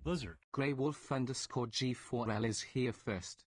Lizard. Grey Wolf underscore G4L is here first.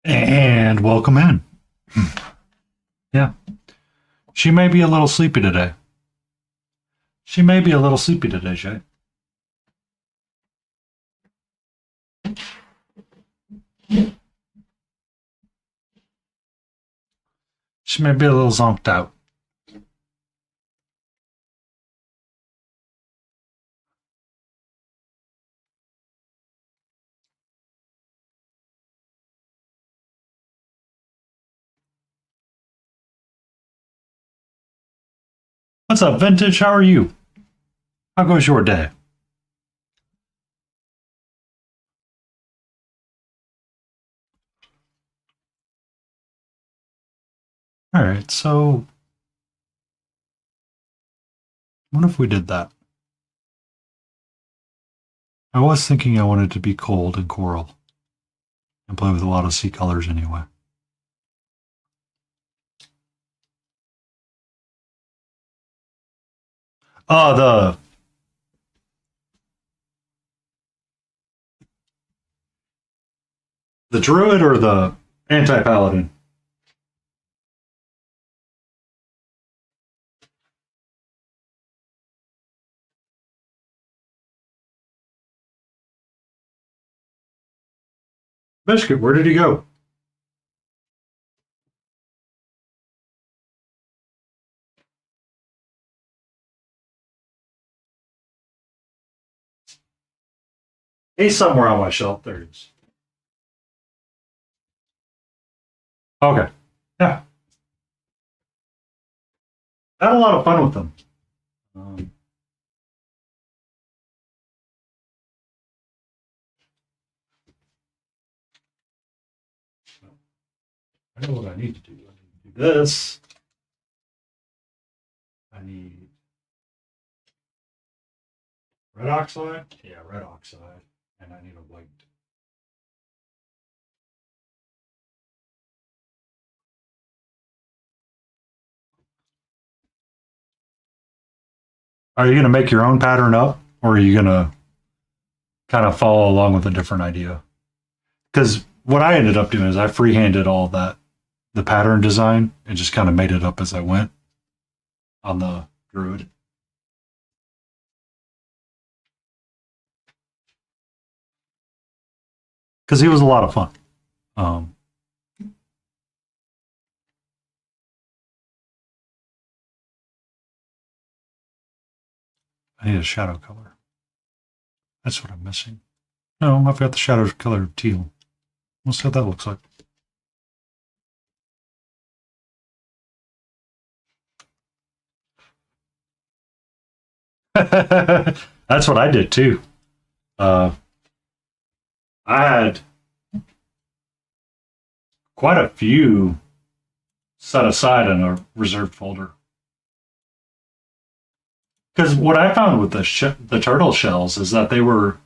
And welcome in. Yeah. She may be a little sleepy today. She may be a little sleepy today, Shay. She may be a little zonked out. What's up, Vintage? How are you? How goes your day? All right, so what if we did that? I was thinking I wanted to be cold and coral and play with a lot of sea colors anyway. The druid or the anti-paladin? Biscuit, where did he go? He's somewhere on my shelf. There he is. Okay. Yeah. I had a lot of fun with them. I know what I need to do. I need to do this. I need red oxide. Yeah, red oxide. And I need a white. Are you going to make your own pattern up, or are you going to kind of follow along with a different idea? Because what I ended up doing is I freehanded all that, the pattern design, and just kind of made it up as I went on the druid. Because he was a lot of fun. I need a shadow color. That's what I'm missing. No, I've got the shadow color of teal. We'll see what that looks like. That's what I did too. I had quite a few set aside in a reserved folder. Because what I found with the turtle shells is that they were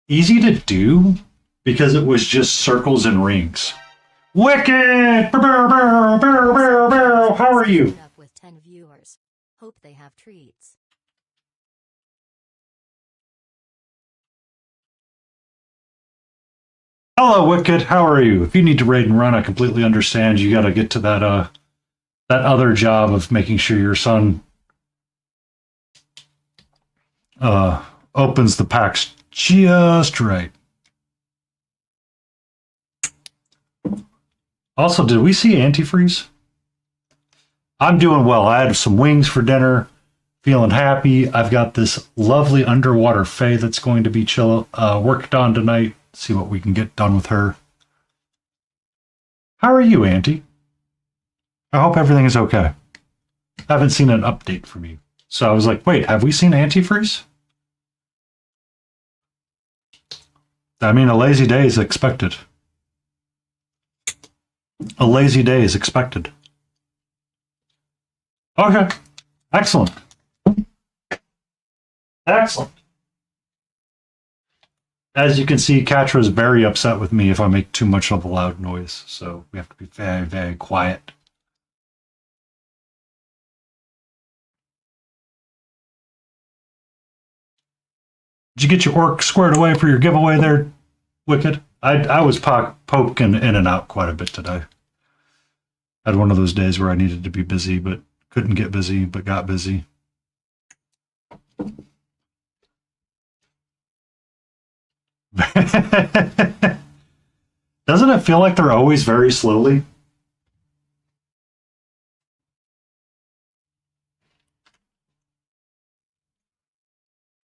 easy to do because it was just circles and rings. Wicked! How are you? With 10 viewers. Hope they have treats. Hello, Wicked. How are you? If you need to raid and run, I completely understand. You got to get to that other job of making sure your son opens the packs just right. Also, did we see antifreeze? I'm doing well. I had some wings for dinner. Feeling happy. I've got this lovely underwater fae that's going to be worked on tonight. See what we can get done with her. How are you, Auntie? I hope everything is okay. I haven't seen an update from you. So I was like, wait, have we seen antifreeze? I mean, a lazy day is expected. A lazy day is expected. Okay. Excellent. Excellent. As you can see, Katra is very upset with me if I make too much of a loud noise, so we have to be very, very quiet. Did you get your orc squared away for your giveaway there, Wicked? I was poking in and out quite a bit today. Had one of those days where I needed to be busy, but couldn't get busy, but got busy. Doesn't it feel like they're always very slowly?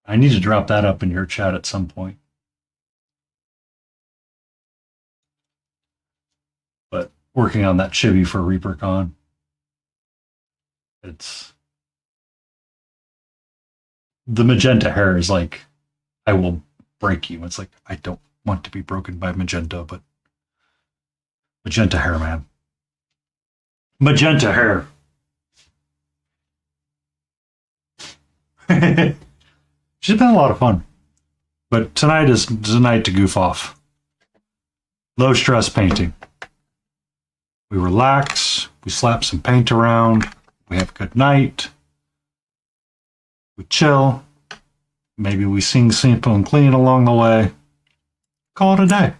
I need to drop that up in your chat at some point. But working on that chibi for ReaperCon. It's the magenta hair is like, I will break you. It's like, I don't want to be broken by magenta, but magenta hair, man. Magenta hair. She's been a lot of fun. But tonight is the night to goof off. Low stress painting. We relax, we slap some paint around, we have a good night, we chill, maybe we sing simple and clean along the way. Call it a day.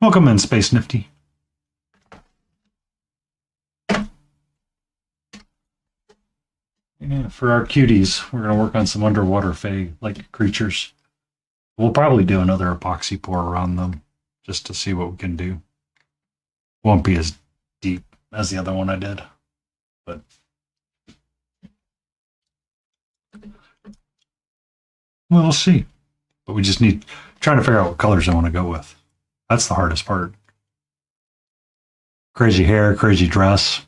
Welcome in, Space Nifty. Yeah, for our cuties, we're going to work on some underwater fae-like creatures. We'll probably do another epoxy pour around them just to see what we can do. Won't be as deep as the other one I did, but we'll see. But we just need trying to figure out what colors I want to go with. That's the hardest part. Crazy hair, crazy dress.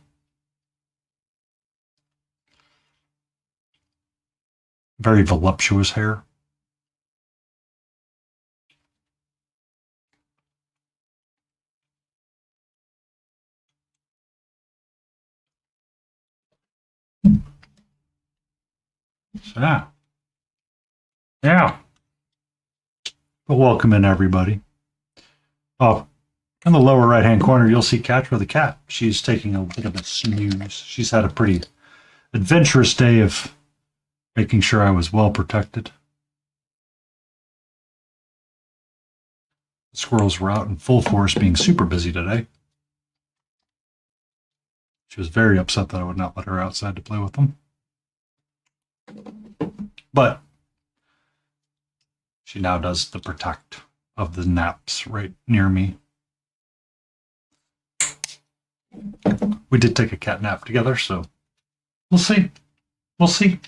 Very voluptuous hair. So yeah. Yeah. But welcome in, everybody. Oh, in the lower right-hand corner, you'll see Catch with a cat. She's taking a bit of a snooze. She's had a pretty adventurous day of making sure I was well protected. The squirrels were out in full force, being super busy today. She was very upset that I would not let her outside to play with them. But she now does the protect of the naps right near me. We did take a cat nap together, so we'll see. We'll see.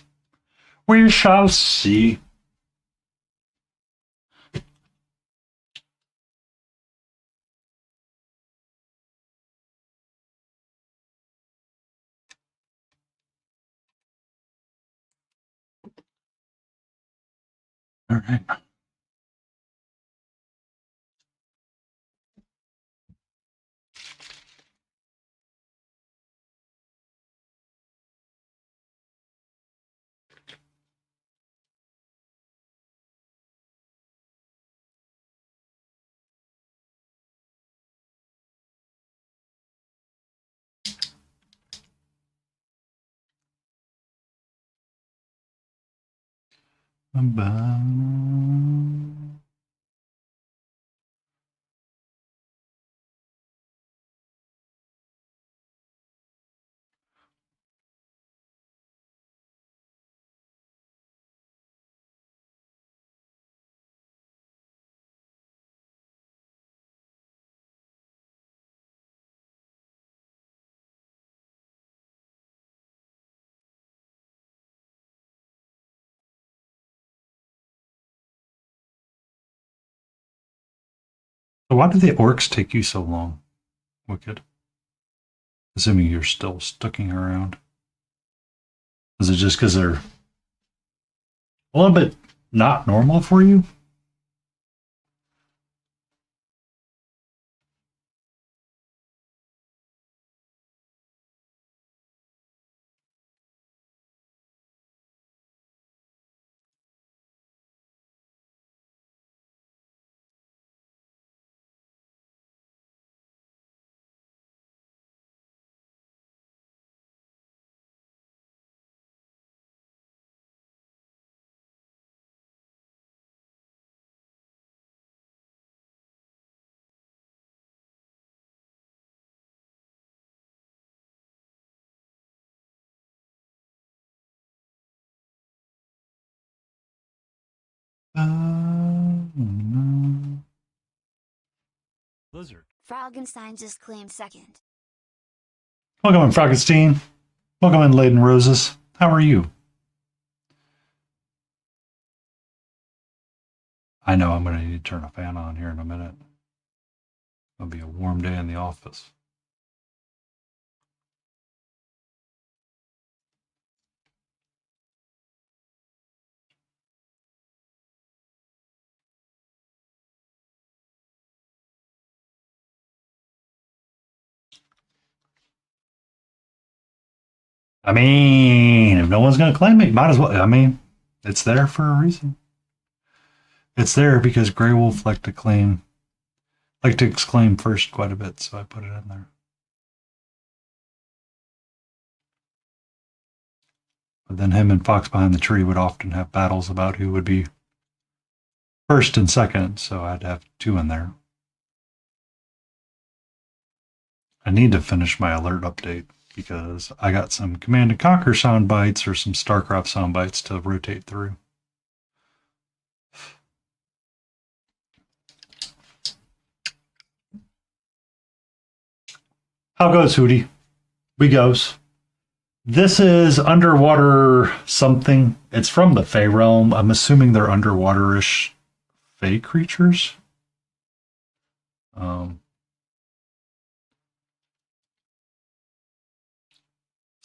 We shall see. All right. So why do the orcs take you so long, Wicked? Assuming you're still sticking around. Is it just because they're a little bit not normal for you? Blizzard. Fraugenstein just claimed second. Welcome in, Frankenstein. Welcome in, Laden Roses. How are you? I know I'm going to need to turn a fan on here in a minute. It'll be a warm day in the office. I mean, if no one's going to claim it, you might as well. I mean, it's there for a reason. It's there because Grey Wolf like to exclaim first quite a bit, so I put it in there. But then him and Fox Behind the Tree would often have battles about who would be first and second, so I'd have two in there. I need to finish my alert update because I got some Command & Conquer sound bites or some StarCraft sound bites to rotate through. How goes, Hootie? We goes. This is underwater something. It's from the FEY realm. I'm assuming they're underwater-ish FEY creatures.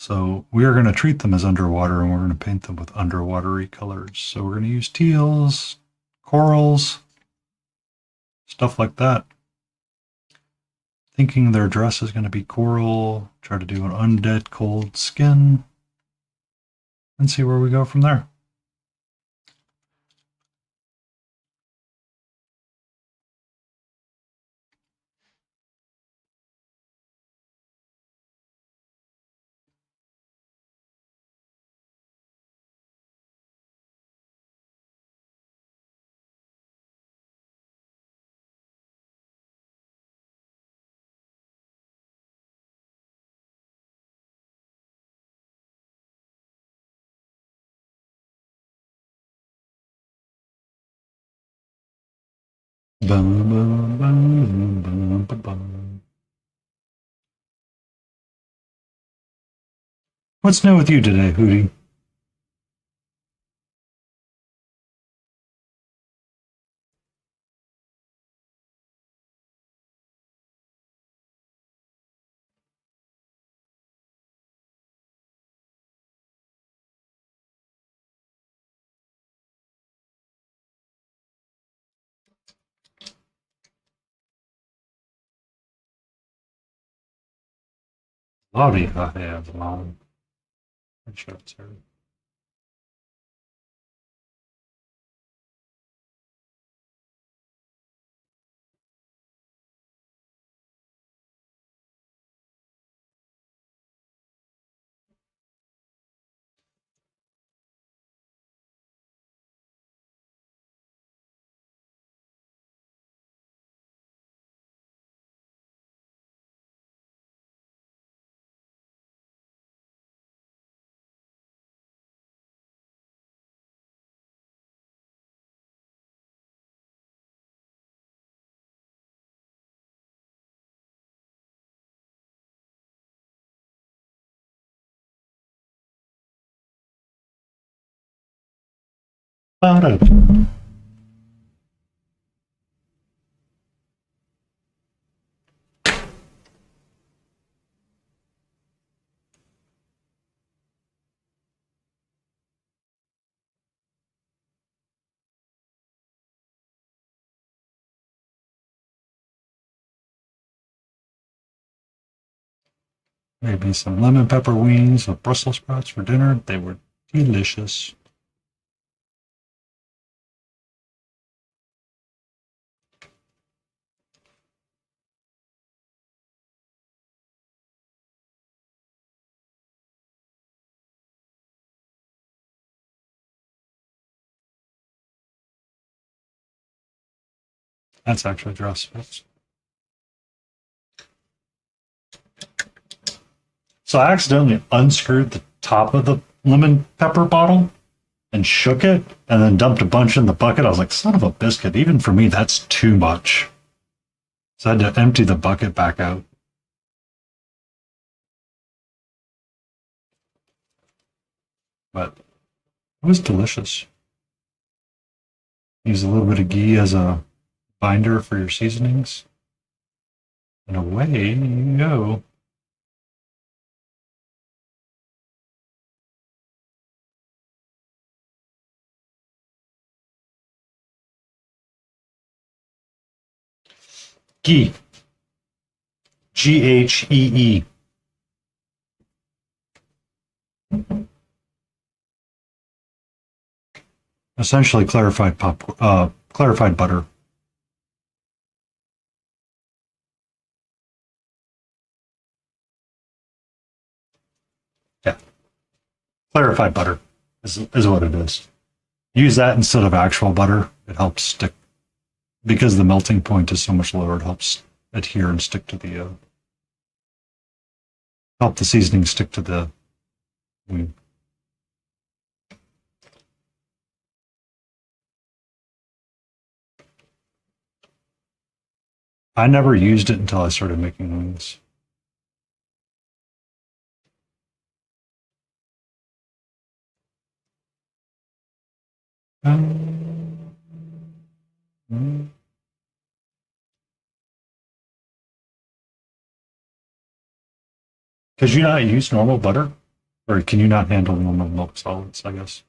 So we are going to treat them as underwater, and we're going to paint them with underwatery colors. So we're going to use teals, corals, stuff like that. Thinking their dress is going to be coral. Try to do an undead cold skin. And see where we go from there. Bum, bum, bum, bum, bum, bum. What's new with you today, Hootie? Lottie, I have long. I'm sure it's her. Ba-da. Maybe some lemon pepper wings with Brussels sprouts for dinner. They were delicious. That's actually dress fits. So I accidentally unscrewed the top of the lemon pepper bottle, and shook it and then dumped a bunch in the bucket. I was like, son of a biscuit. Even for me, that's too much. So I had to empty the bucket back out. But it was delicious. Use a little bit of ghee as a binder for your seasonings. And away you go. Ghee. Ghee. Essentially clarified butter. Yeah. Clarified butter is what it is. Use that instead of actual butter. It helps stick because the melting point is so much lower. It helps adhere and stick to the help the seasoning stick to the wing. I never used it until I started making wings. Could you not use normal butter? Or can you not handle normal milk solids, I guess?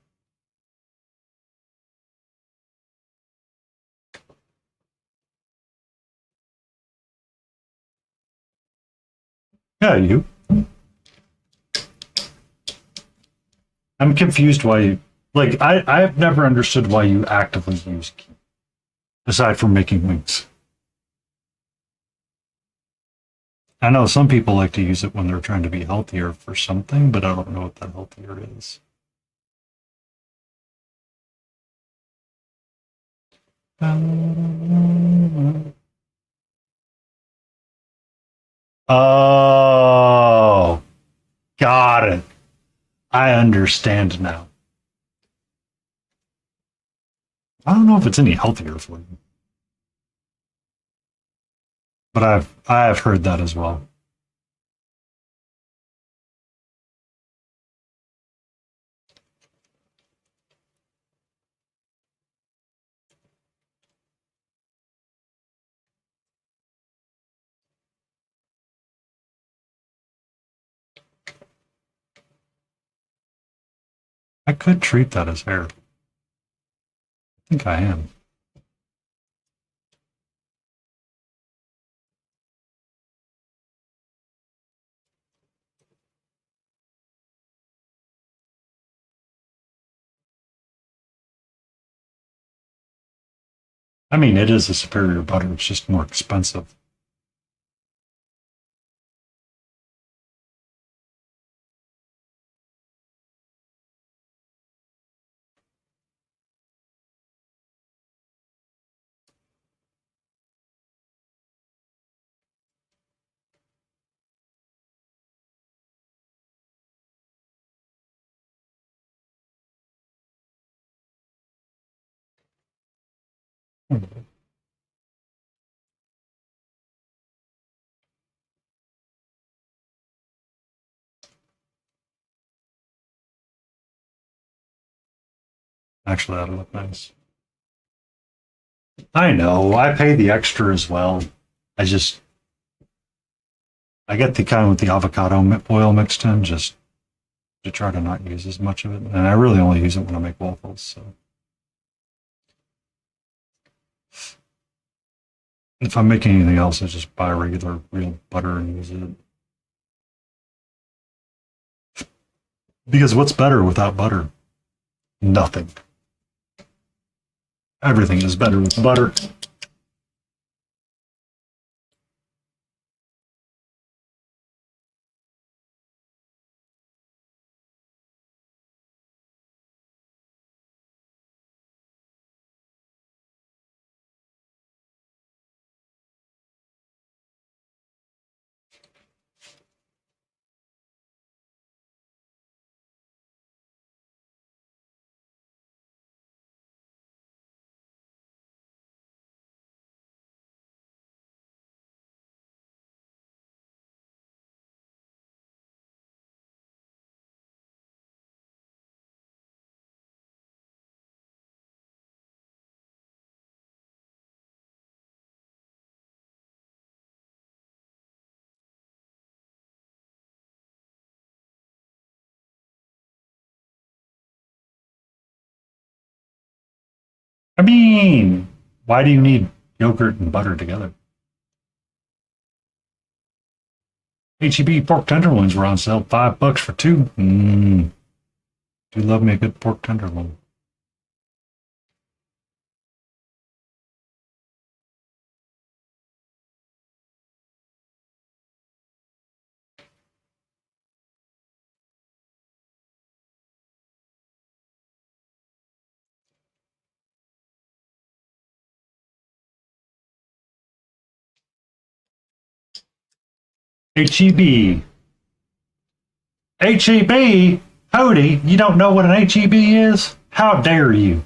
Yeah, you. I'm confused why you like I've never understood why you actively use ghee, aside from making wings. I know some people like to use it when they're trying to be healthier for something, but I don't know what that healthier is. Oh, got it. I understand now. I don't know if it's any healthier for you, but I have heard that as well. I could treat that as hair. I think I am. I mean, it is a superior butter. It's just more expensive. Actually, that'll look nice. I know. I pay the extra as well. I just I get the kind with the avocado oil mixed in just to try to not use as much of it, and I really only use it when I make waffles. So if I'm making anything else, I just buy regular real butter and use it. Because what's better without butter? Nothing. Everything is better with butter. I mean, why do you need yogurt and butter together? HEB pork tenderloins were on sale, $5 for two. Do love me a good pork tenderloin. HEB. HEB? Howdy, you don't know what an HEB is? How dare you?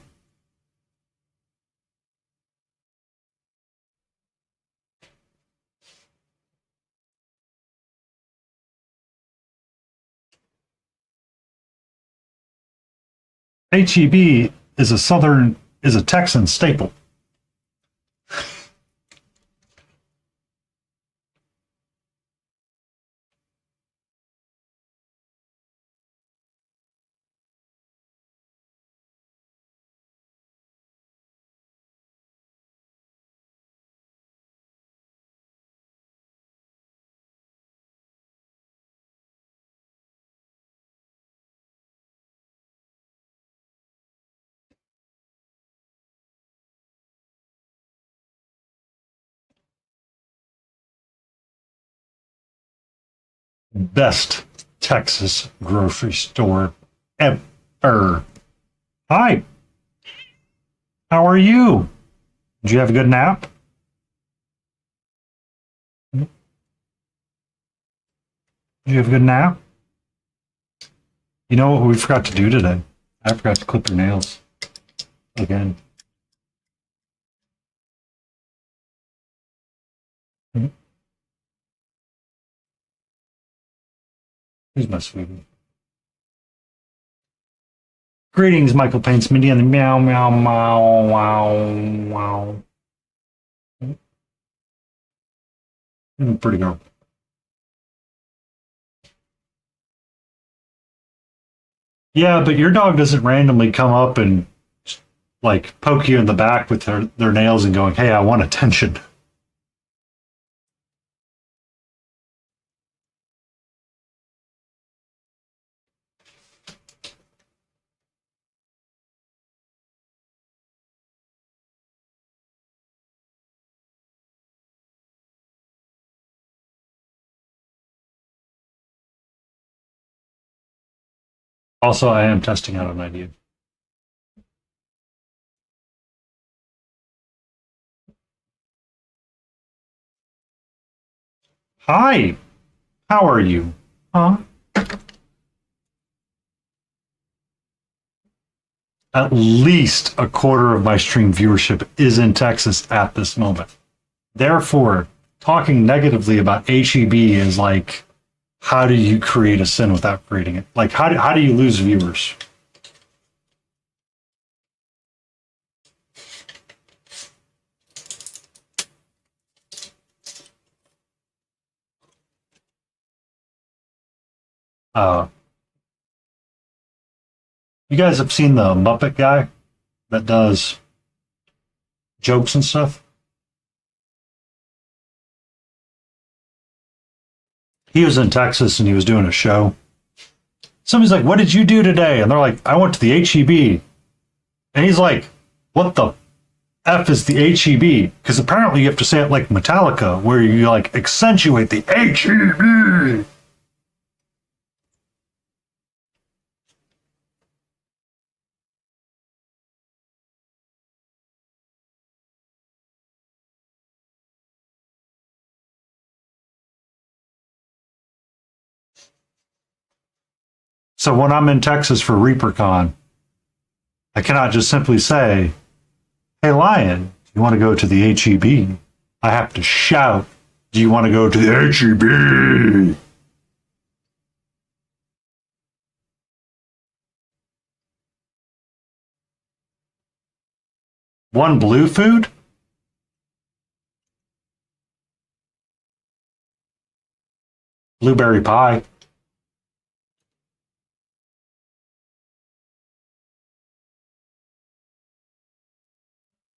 HEB is a Texan staple. Best Texas grocery store ever. Hi. How are you? Did you have a good nap? Did you have a good nap? You know what we forgot to do today? I forgot to clip your nails. Again. Who's my sweetie? Greetings, Michael Payne, Smitty, and the meow, meow, meow, wow, wow. Pretty girl. Yeah, but your dog doesn't randomly come up and like poke you in the back with their nails and going, "Hey, I want attention." Also, I am testing out an idea. Hi, how are you? Huh? At least a quarter of my stream viewership is in Texas at this moment. Therefore, talking negatively about HEB is like, how do you create a sin without creating it? Like, how do you lose viewers? Uh, you guys have seen the Muppet guy that does jokes and stuff? He was in Texas and he was doing a show. Somebody's like, "What did you do today?" And they're like, "I went to the HEB." And he's like, "What the F is the HEB?" Because apparently you have to say it like Metallica, where you like accentuate the HEB. So when I'm in Texas for ReaperCon, I cannot just simply say, "Hey, Lion, do you want to go to the HEB?" I have to shout, "Do you want to go to the HEB?" One blue food? Blueberry pie.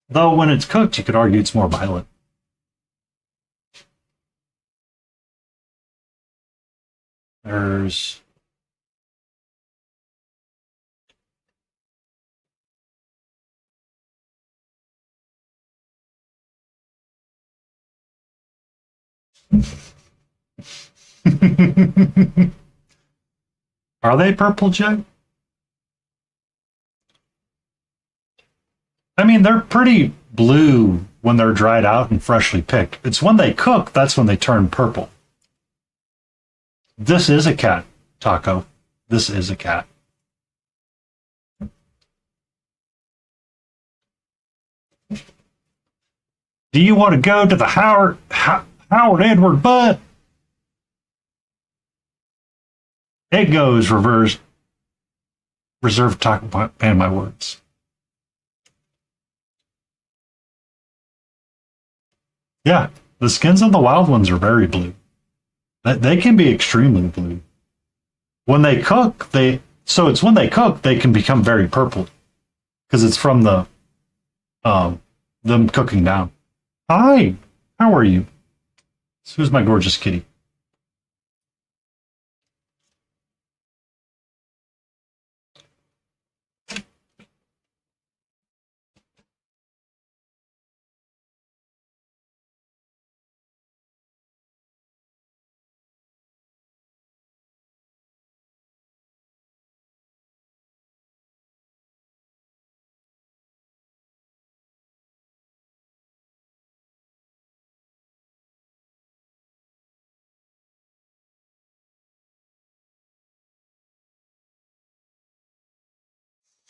Though when it's cooked, you could argue it's more violent. There's Are they purple, Jay? I mean, they're pretty blue when they're dried out and freshly picked. It's when they cook, that's when they turn purple. This is a cat, Taco. This is a cat. Do you want to go to the Howard Edward Butt? It goes reverse. Reserved Taco and my words. Yeah, the skins on the wild ones are very blue. They can be extremely blue. When they cook, it's when they cook they can become very purple because it's from the them cooking down. Hi, how are you? Who's my gorgeous kitty?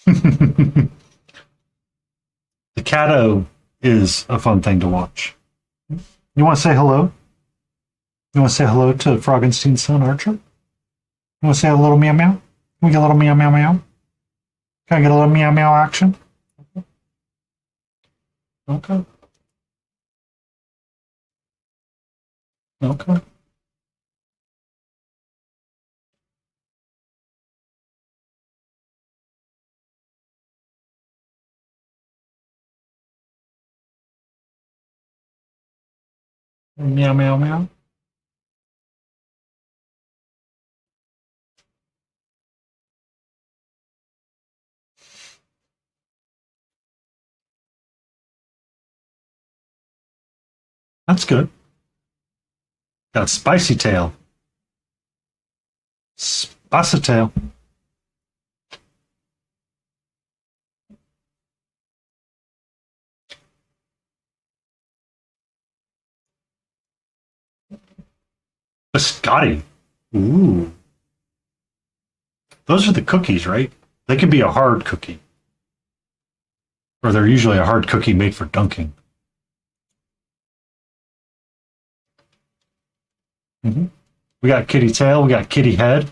The Cato is a fun thing to watch. You want to say hello? You want to say hello to Froggenstein's son, Archer? You want to say a little meow meow? Can we get a little meow meow meow? Can I get a little meow meow action? Okay. Okay. Meow meow meow. That's good. Got a spicy tail. Spicy tail. Biscotti. Ooh. Those are the cookies, right? They can be a hard cookie. Or they're usually a hard cookie made for dunking. Mm-hmm. We got kitty tail, we got kitty head.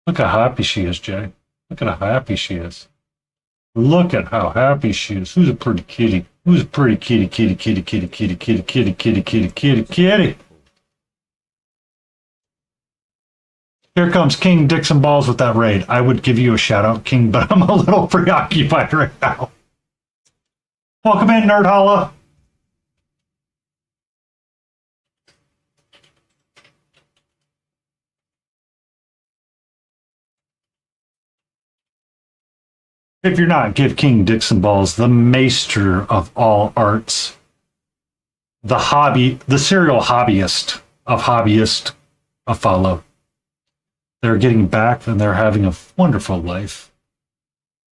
Look how happy she is, Jay. Look at how happy she is. Look at how happy she is. Who's a pretty kitty? Who's a pretty kitty, kitty, kitty, kitty, kitty, kitty, kitty, kitty, kitty, kitty, kitty? Here comes King Dixon Balls with that raid. I would give you a shout out, King, but I'm a little preoccupied right now. Welcome in, Nerd Holla. If you're not, give King Dixon Balls, the maester of all arts, the serial hobbyist a follow. They're getting back and they're having a wonderful life.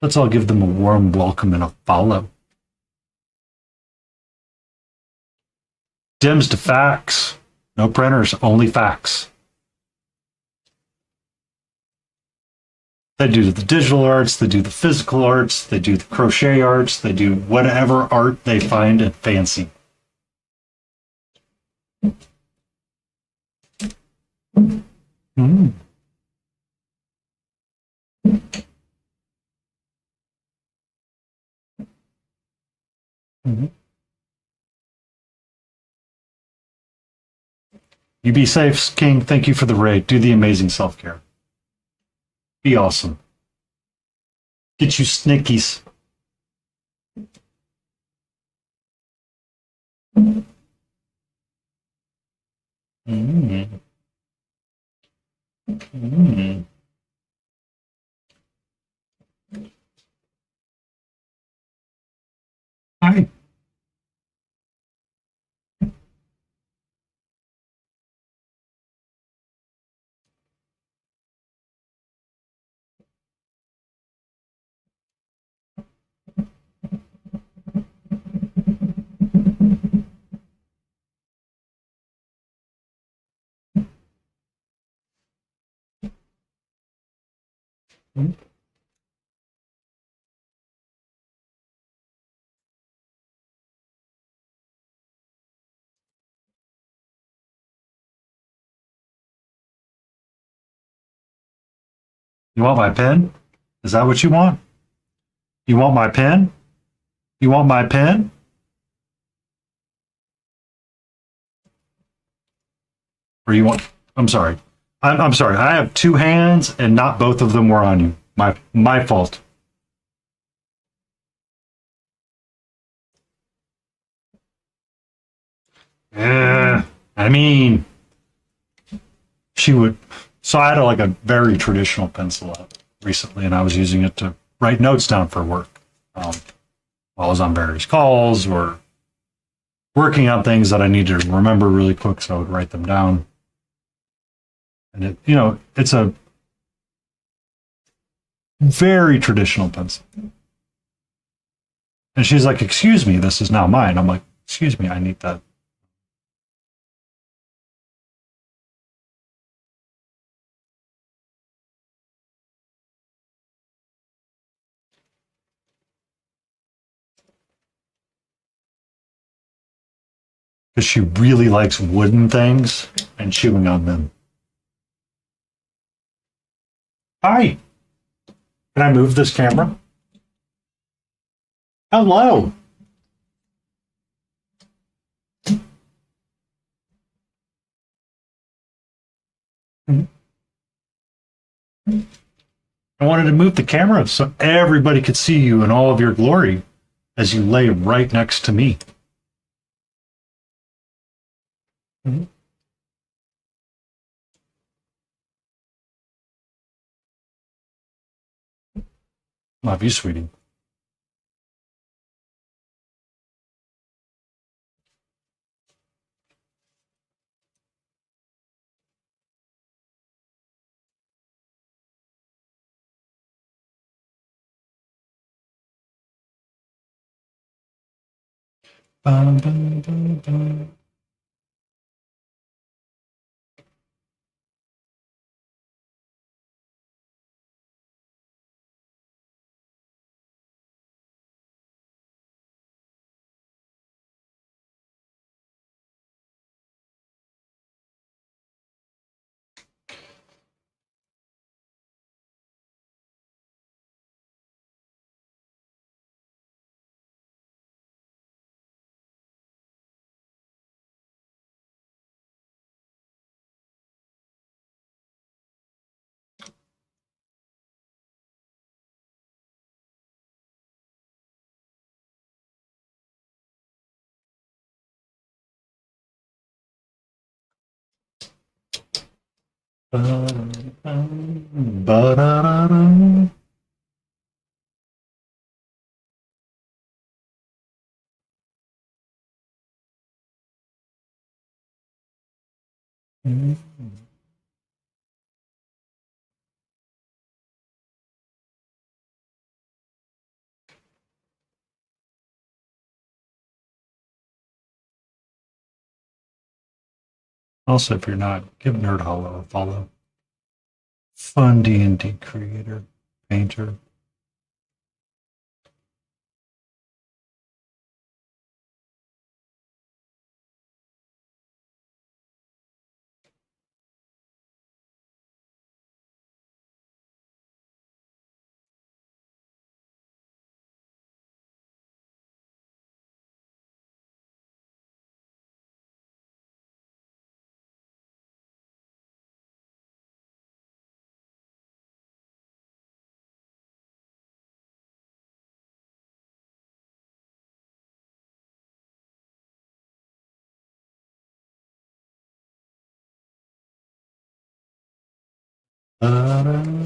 Let's all give them a warm welcome and a follow. Dims to facts. No printers, only facts. They do the digital arts, they do the physical arts, they do the crochet arts, they do whatever art they find and fancy. Mm. Mm-hmm. You be safe, King. Thank you for the raid. Do the amazing self care. Be awesome. Get you snickies. Mm. Mm. Hi. You want my pen? Is that what you want? You want my pen? You want my pen? Or you want? I'm sorry. I'm sorry. I have two hands, and not both of them were on you. My fault. Yeah. I mean, she would. So I had like a very traditional pencil out recently, and I was using it to write notes down for work. While I was on various calls or working on things that I needed to remember really quick, so I would write them down. And it's a very traditional pencil. And she's like, "Excuse me, this is now mine." I'm like, "Excuse me, I need that." Because she really likes wooden things and chewing on them. Hi, can I move this camera? Hello. I wanted to move the camera so everybody could see you in all of your glory as you lay right next to me. Love you, sweetie. Bum, bum, bum, bum. Ba-da-da-da. Also, if you're not, give Nerd Hollow a follow. Fun D&D creator, painter. Da-da.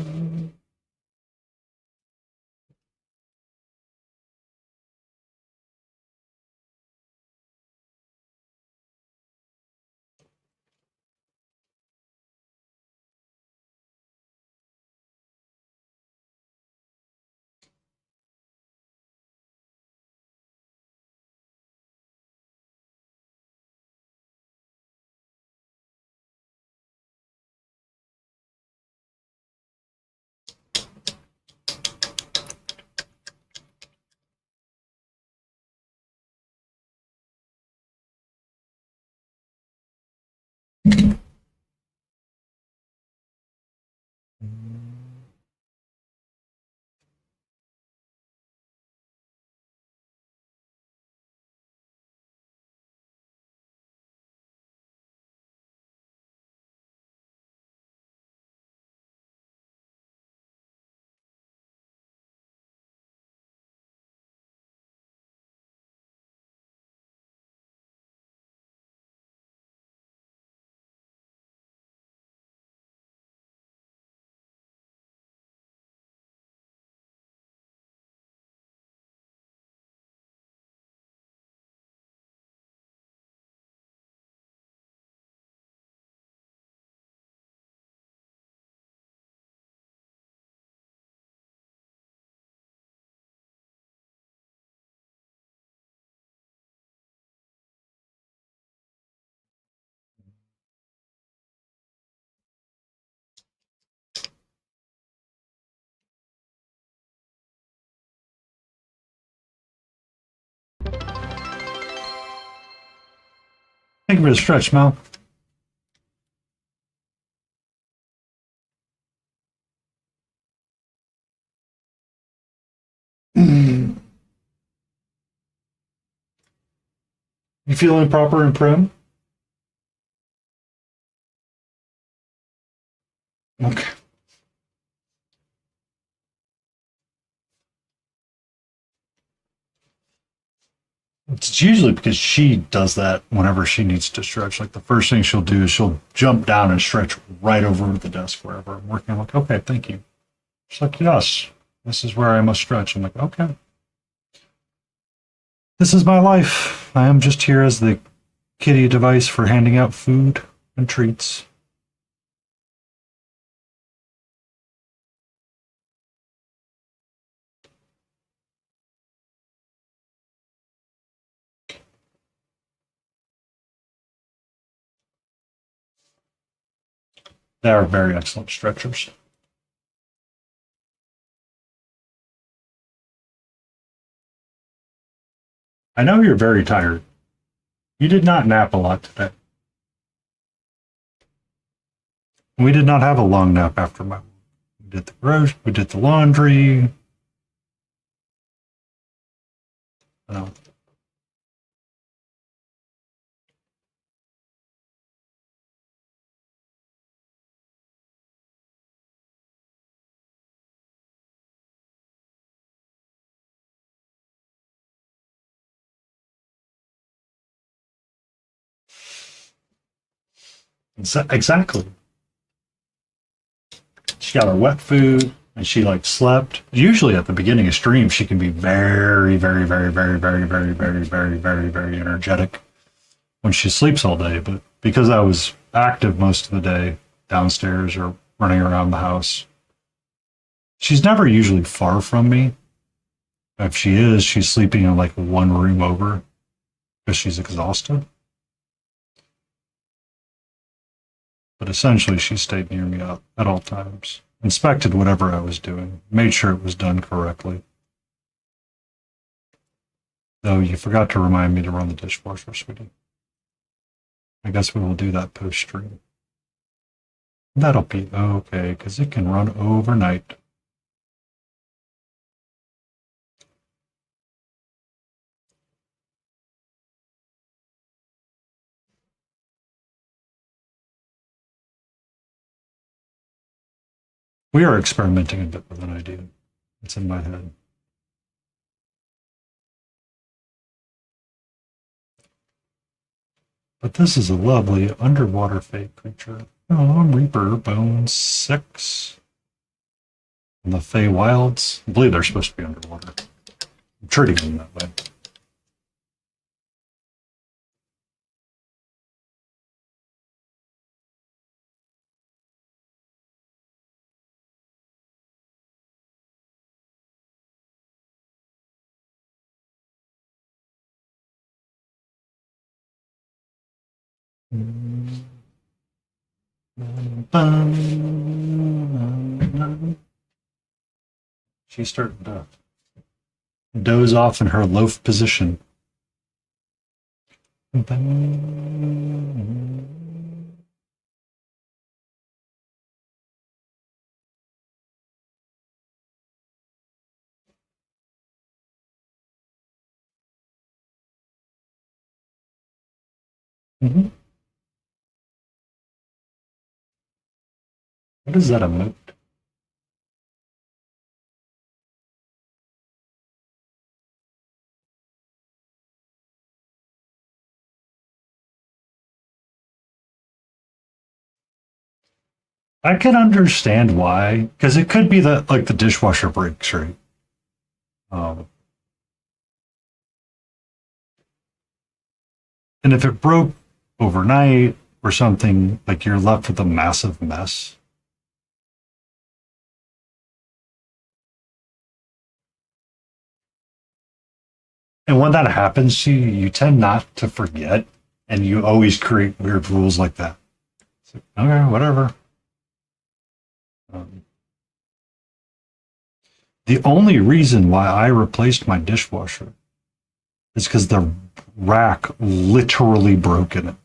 Thank you for the stretch, Mel. You feeling proper and prim? Okay. It's usually because she does that whenever she needs to stretch. Like the first thing she'll do is she'll jump down and stretch right over the desk wherever I'm working. I'm like, okay, thank you. She's like, yes, this is where I must stretch. I'm like, okay. This is my life. I am just here as the kitty device for handing out food and treats. They are very excellent stretchers. I know you're very tired. You did not nap a lot today. We did not have a long nap after my. We did the grocery, we did the laundry. No. Exactly. She got her wet food and she like slept. Usually at the beginning of stream, she can be very, very, very, very, very, very, very, very, very, very energetic when she sleeps all day. But because I was active most of the day downstairs or running around the house, she's never usually far from me. If she is, she's sleeping in like one room over because she's exhausted. But essentially, she stayed near me at all times, inspected whatever I was doing, made sure it was done correctly. Though you forgot to remind me to run the dishwasher, sweetie. I guess we will do that post stream. That'll be okay, because it can run overnight. We are experimenting a bit with an idea. It's in my head. But this is a lovely underwater fake creature. Oh, Reaper Bones 6. And the Fey Wilds. I believe they're supposed to be underwater. I'm treating them that way. She's starting to doze off in her loaf position. Mhm. What is that emote? I can understand why, because it could be that like the dishwasher breaks, right? Um, and if it broke overnight or something, like you're left with a massive mess. And when that happens to you, you tend not to forget, and you always create weird rules like that. So, okay, whatever. Um, the only reason why I replaced my dishwasher is because the rack literally broke in it.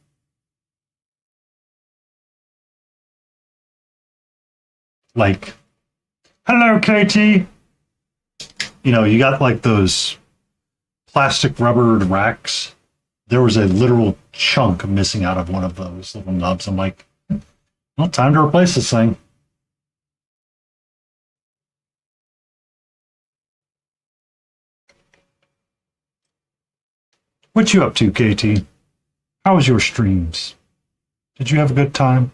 Like, hello, Katie. You know, you got like those plastic rubbered racks. There was a literal chunk missing out of one of those little nubs. I'm like, well, time to replace this thing. What you up to, Katie? How was your streams? Did you have a good time?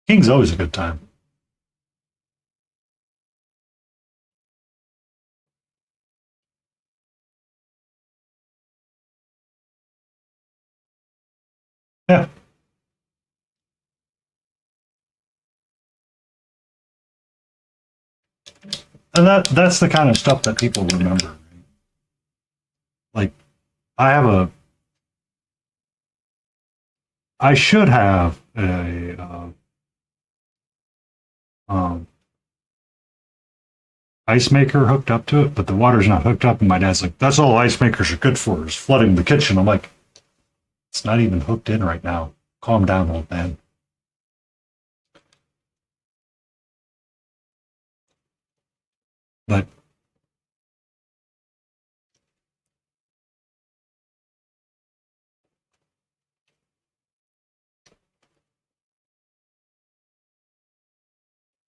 King's always a good time. Yeah. And that's the kind of stuff that people remember. Right? Like I have a I should have a um, ice maker hooked up to it, but the water's not hooked up. And my dad's like, "That's all ice makers are good for is flooding the kitchen." I'm like, "It's not even hooked in right now. Calm down, old man." But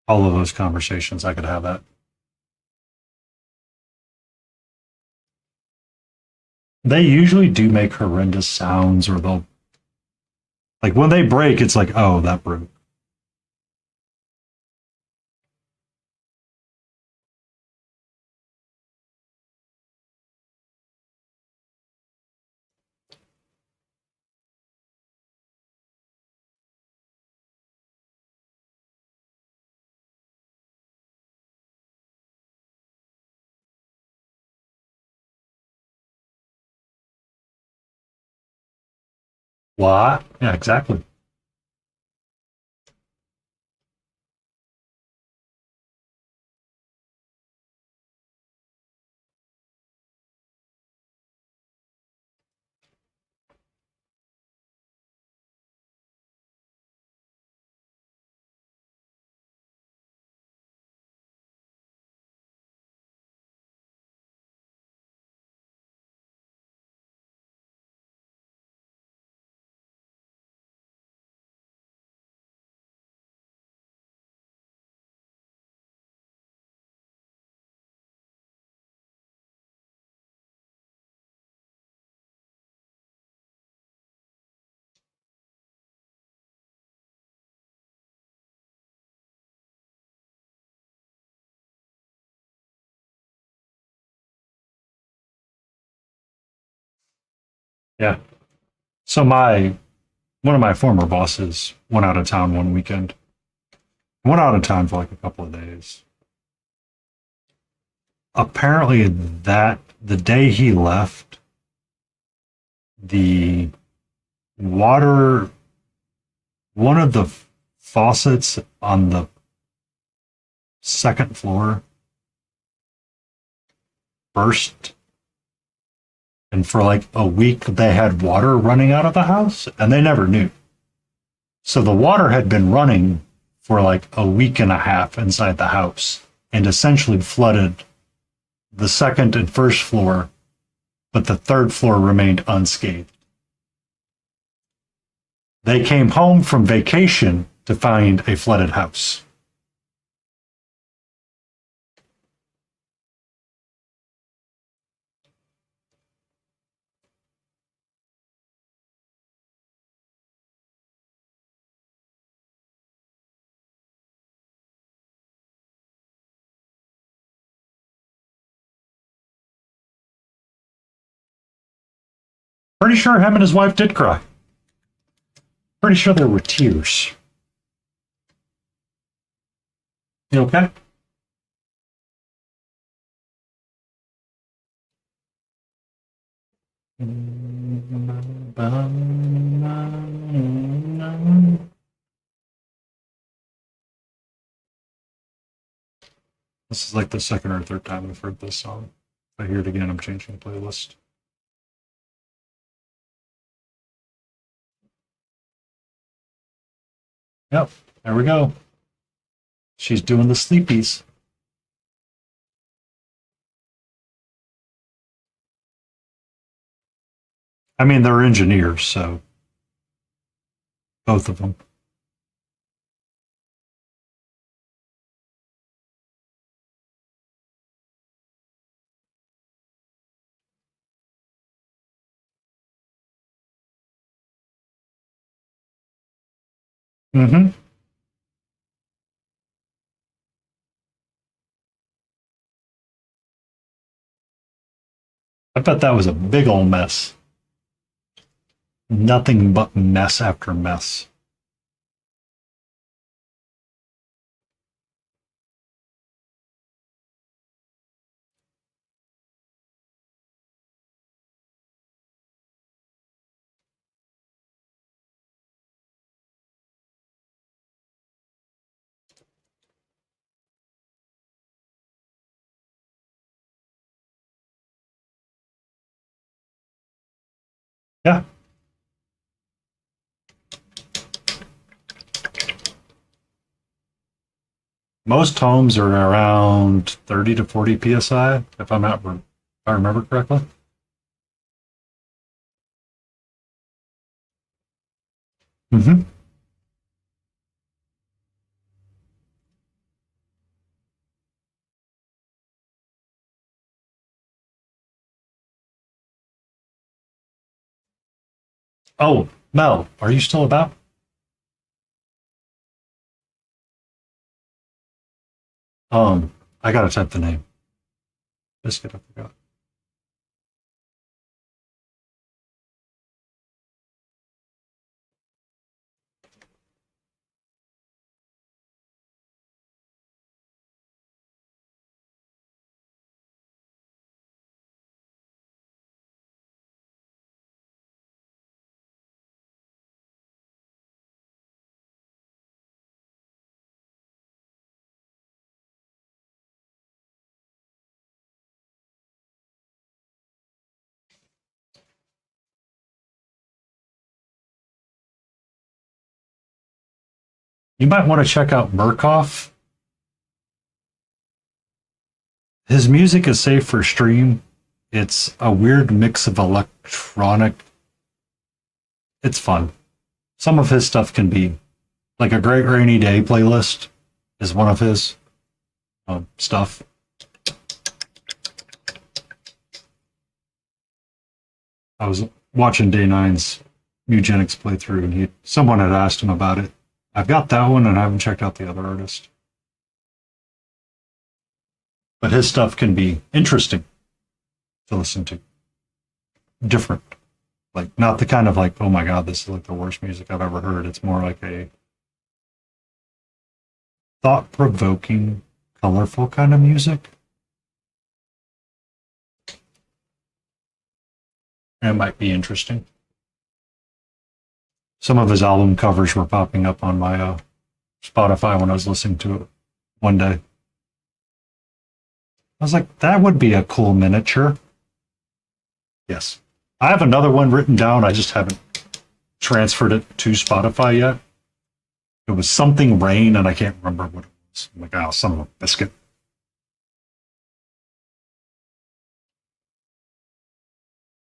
all of those conversations, I could have that. They usually do make horrendous sounds, or they'll like when they break, it's like, "Oh, that broke." What? Yeah, exactly. Yeah. So one of my former bosses went out of town one weekend. Went out of town for like a couple of days. Apparently that the day he left, the water, one of the faucets on the second floor burst, and for like a week they had water running out of the house and they never knew. So the water had been running for like a week and a half inside the house and essentially flooded the second and first floor, but the third floor remained unscathed. They came home from vacation to find a flooded house. Pretty sure him and his wife did cry. Pretty sure there were tears. You okay? This is like the second or third time I've heard this song. If I hear it again, I'm changing the playlist. Yep, there we go. She's doing the sleepies. I mean, they're engineers, so both of them. Mm-hmm. I bet that was a big old mess. Nothing but mess after mess. Yeah. Most homes are around 30 to 40 psi, if I remember correctly. Mm-hmm. Oh, Mel, are you still about? I gotta type the name. Biscuit, I forgot. You might want to check out Murkoff. His music is safe for stream. It's a weird mix of electronic. It's fun. Some of his stuff can be like a Great Rainy Day playlist is one of his stuff. I was watching Day Nine's eugenics playthrough, and someone had asked him about it. I've got that one, and I haven't checked out the other artist. But his stuff can be interesting to listen to. Different. Like, not the kind of like, oh my god, this is like the worst music I've ever heard. It's more like a thought-provoking, colorful kind of music. And it might be interesting. Some of his album covers were popping up on my Spotify when I was listening to it one day. I was like, that would be a cool miniature. Yes. I have another one written down. I just haven't transferred it to Spotify yet. It was something rain, and I can't remember what it was. I'm like, oh, son of a biscuit.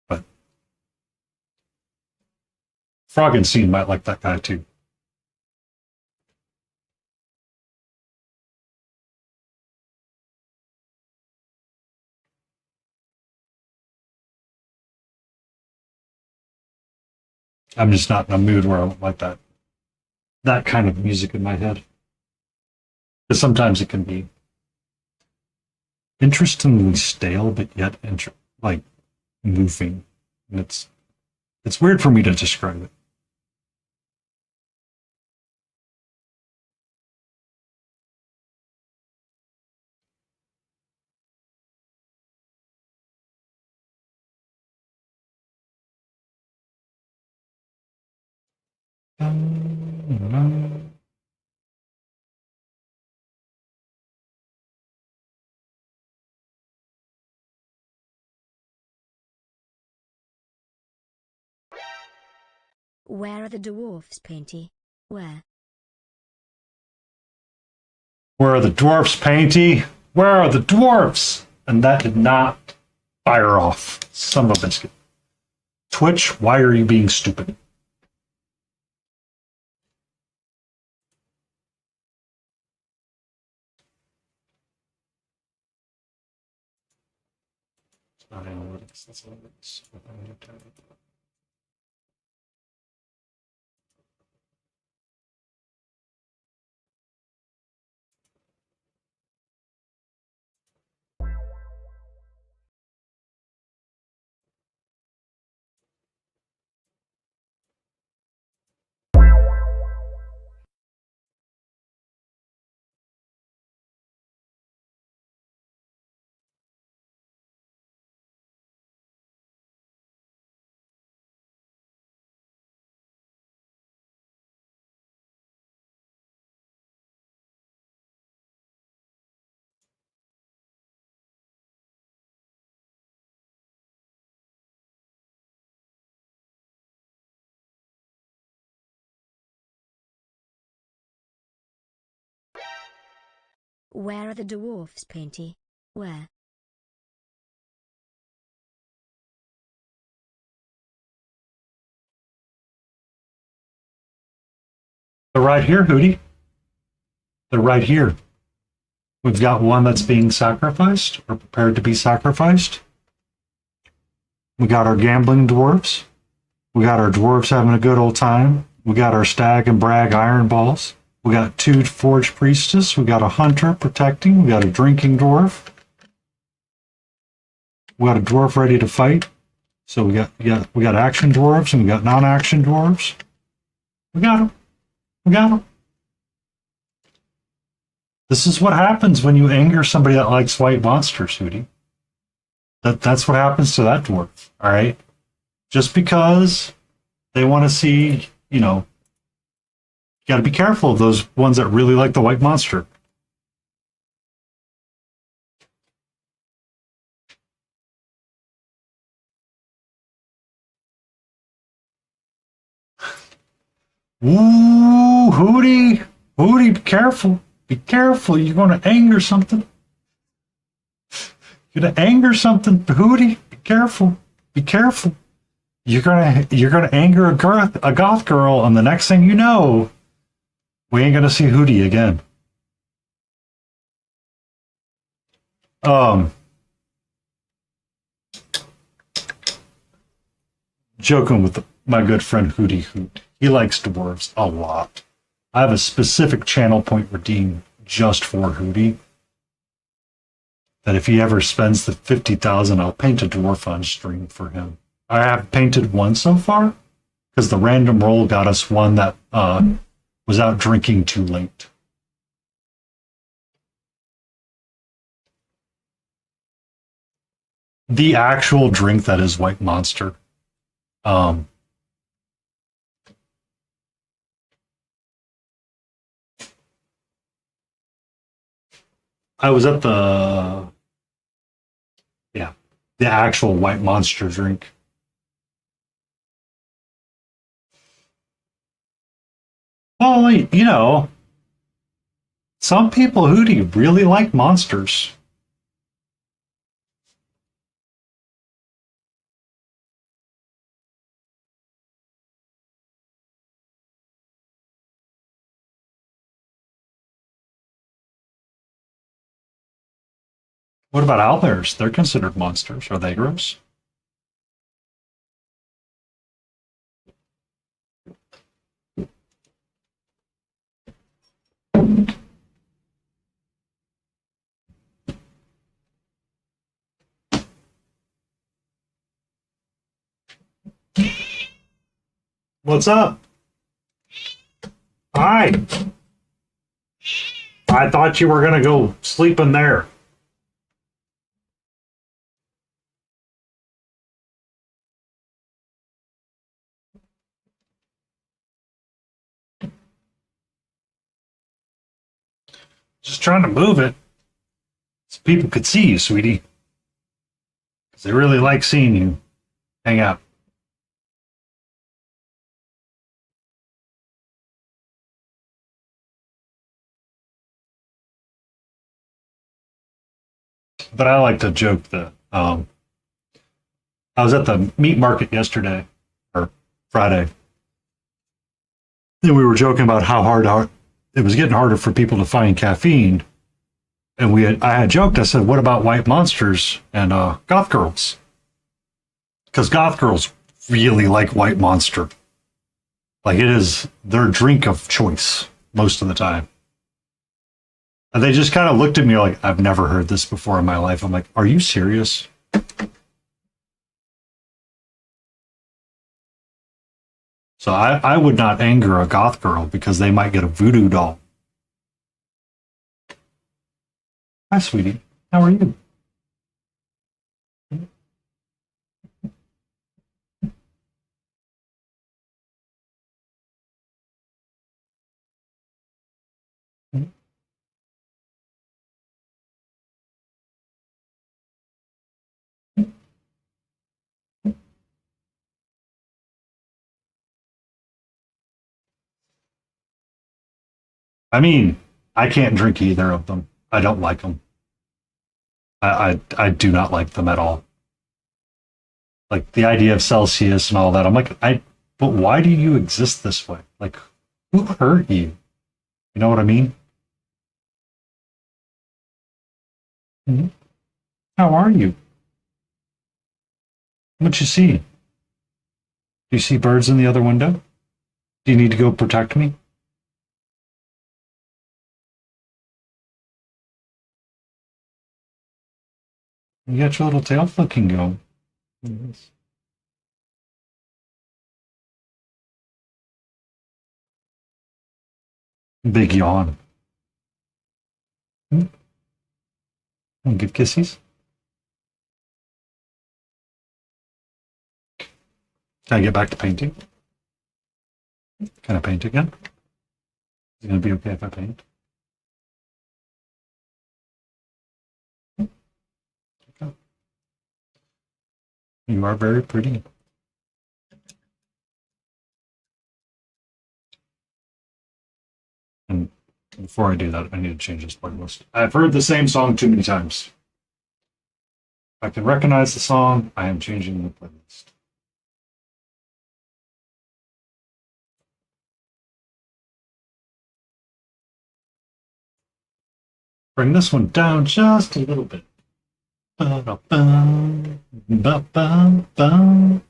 But Frog and Scene might like that guy too. I'm just not in a mood where I want like that kind of music in my head. Because sometimes it can be interestingly stale, but yet like moving. And it's weird for me to describe it. Where are the dwarfs, Painty? Where? Where are the dwarfs, Painty? Where are the dwarfs? And that did not fire off. Son of a biscuit. Twitch, why are you being stupid? It's not analytics, that's analytics. Where are the dwarfs, Painty? Where? They're right here, Hootie. They're right here. We've got one that's being sacrificed or prepared to be sacrificed. We got our gambling dwarves. We got our dwarves having a good old time. We got our stag and brag iron balls. We got 2 forged priestess. We got a hunter protecting. We got a drinking dwarf. We got a dwarf ready to fight. So we got action dwarves and we got non-action dwarves. We got them. We got them. This is what happens when you anger somebody that likes white monsters, Hootie. That's what happens to that dwarf. All right. Just because they want to see, you got to be careful of those ones that really like the white monster. Ooh, Hootie, Hootie, be careful. Be careful. You're going to anger something. You're going to anger something, Hootie. Be careful. Be careful. You're gonna anger a goth girl, and the next thing you know, we ain't gonna see Hootie again. Joking with my good friend Hootie Hoot. He likes dwarves a lot. I have a specific channel point redeemed just for Hootie. That if he ever spends the 50,000, I'll paint a dwarf on stream for him. I have painted one so far because the random roll got us one that was out drinking too late. The actual drink that is White Monster. Um, I was at yeah, the actual White Monster drink. Well, you know, some people, Hootie, really like monsters. What about owlbears? They're considered monsters. Are they gross? What's up? Hi. I thought you were gonna go sleep in there. Just trying to move it so people could see you, sweetie. Because they really like seeing you hang out. But I like to joke that I was at the meat market yesterday or Friday, and we were joking about how hard it was getting harder for people to find caffeine. And I had joked. I said, "What about white monsters and goth girls?" Because goth girls really like White Monster. Like it is their drink of choice most of the time. And they just kind of looked at me like, I've never heard this before in my life. I'm like, are you serious? So I would not anger a goth girl because they might get a voodoo doll. Hi, sweetie. How are you? I mean, I can't drink either of them. I don't like them. I do not like them at all. Like the idea of Celsius and all that. I'm like, but why do you exist this way? Like, who hurt you? You know what I mean? Mhm. How are you? What you see? Do you see birds in the other window? Do you need to go protect me? You got your little tail flicking going. Yes. Big yawn. Hmm? Give kisses. Can I get back to painting? Can I paint again? Is it going to be okay if I paint? Okay. You are very pretty. And before I do that, I need to change this playlist. I've heard the same song too many times. If I can recognize the song, I am changing the playlist. Bring this one down just a little bit. Ba-da-bum, ba-bum-bum.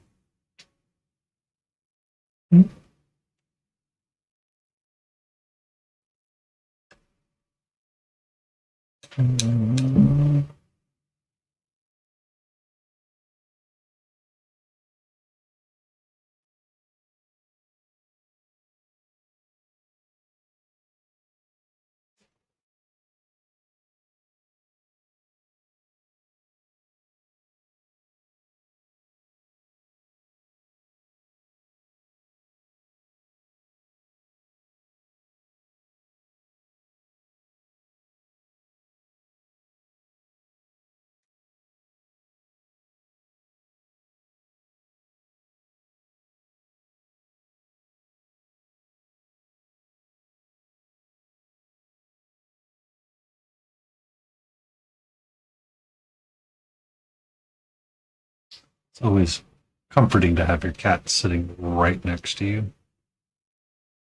It's always comforting to have your cat sitting right next to you.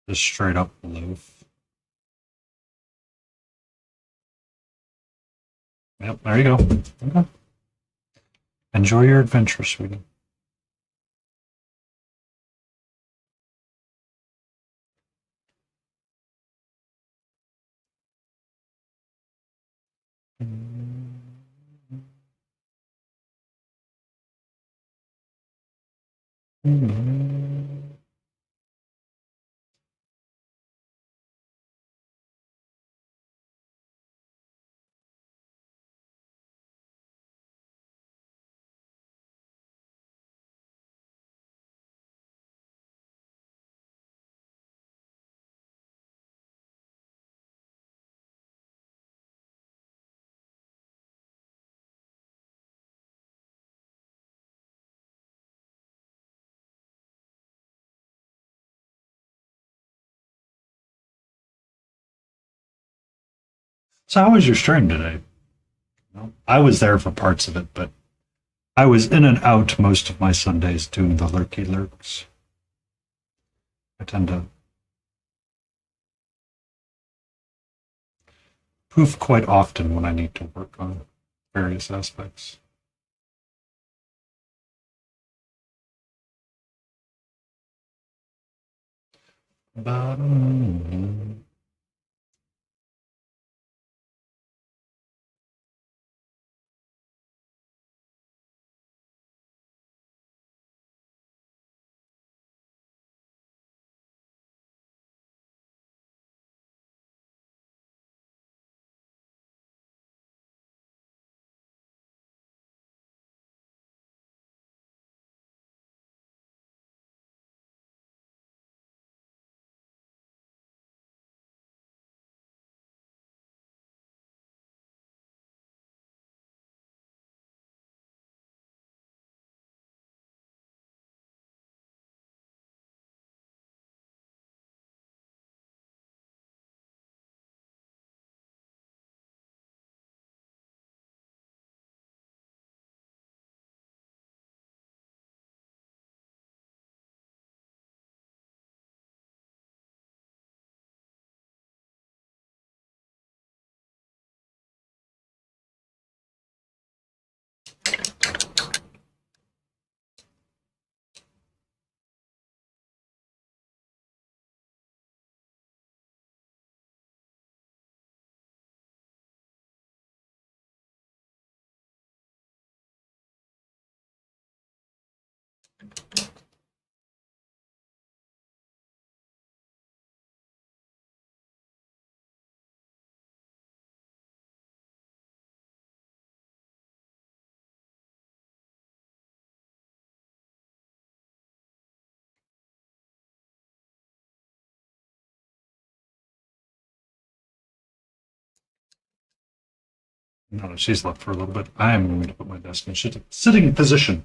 Just straight up loaf. Yep, there you go. Okay. Enjoy your adventure, sweetie. So how was your stream today? Well, I was there for parts of it, but I was in and out most of my Sundays doing the lurky lurks. I tend to poof quite often when I need to work on various aspects. But, no, she's left for a little bit. I am going to put my desk in sitting position.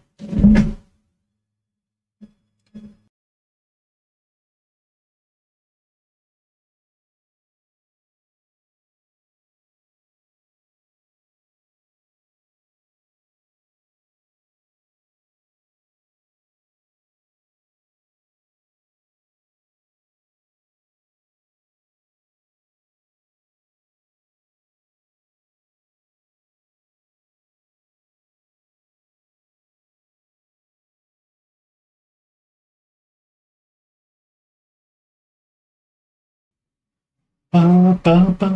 Ba, ba, ba.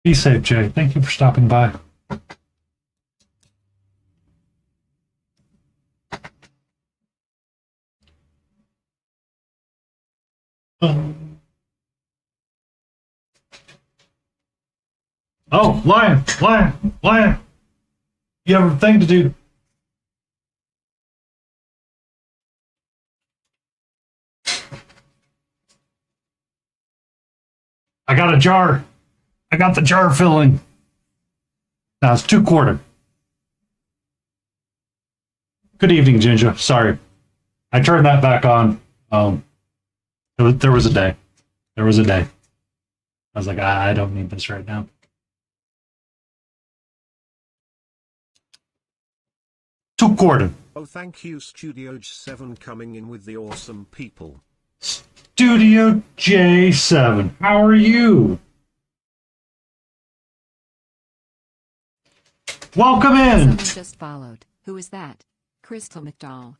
Be safe, Jay. Thank you for stopping by. Oh, Lion, Lion, Lion. You have a thing to do. I got a jar. I got the jar filling. Now it's 2/4. Good evening, Ginger. Sorry. I turned that back on. There was a day. There was a day. I was like, I don't need this right now. 2/4. Oh, thank you, Studio J7, coming in with the awesome people. Studio J7, how are you? Welcome in. Someone just followed. Who is that? Crystal McDowell.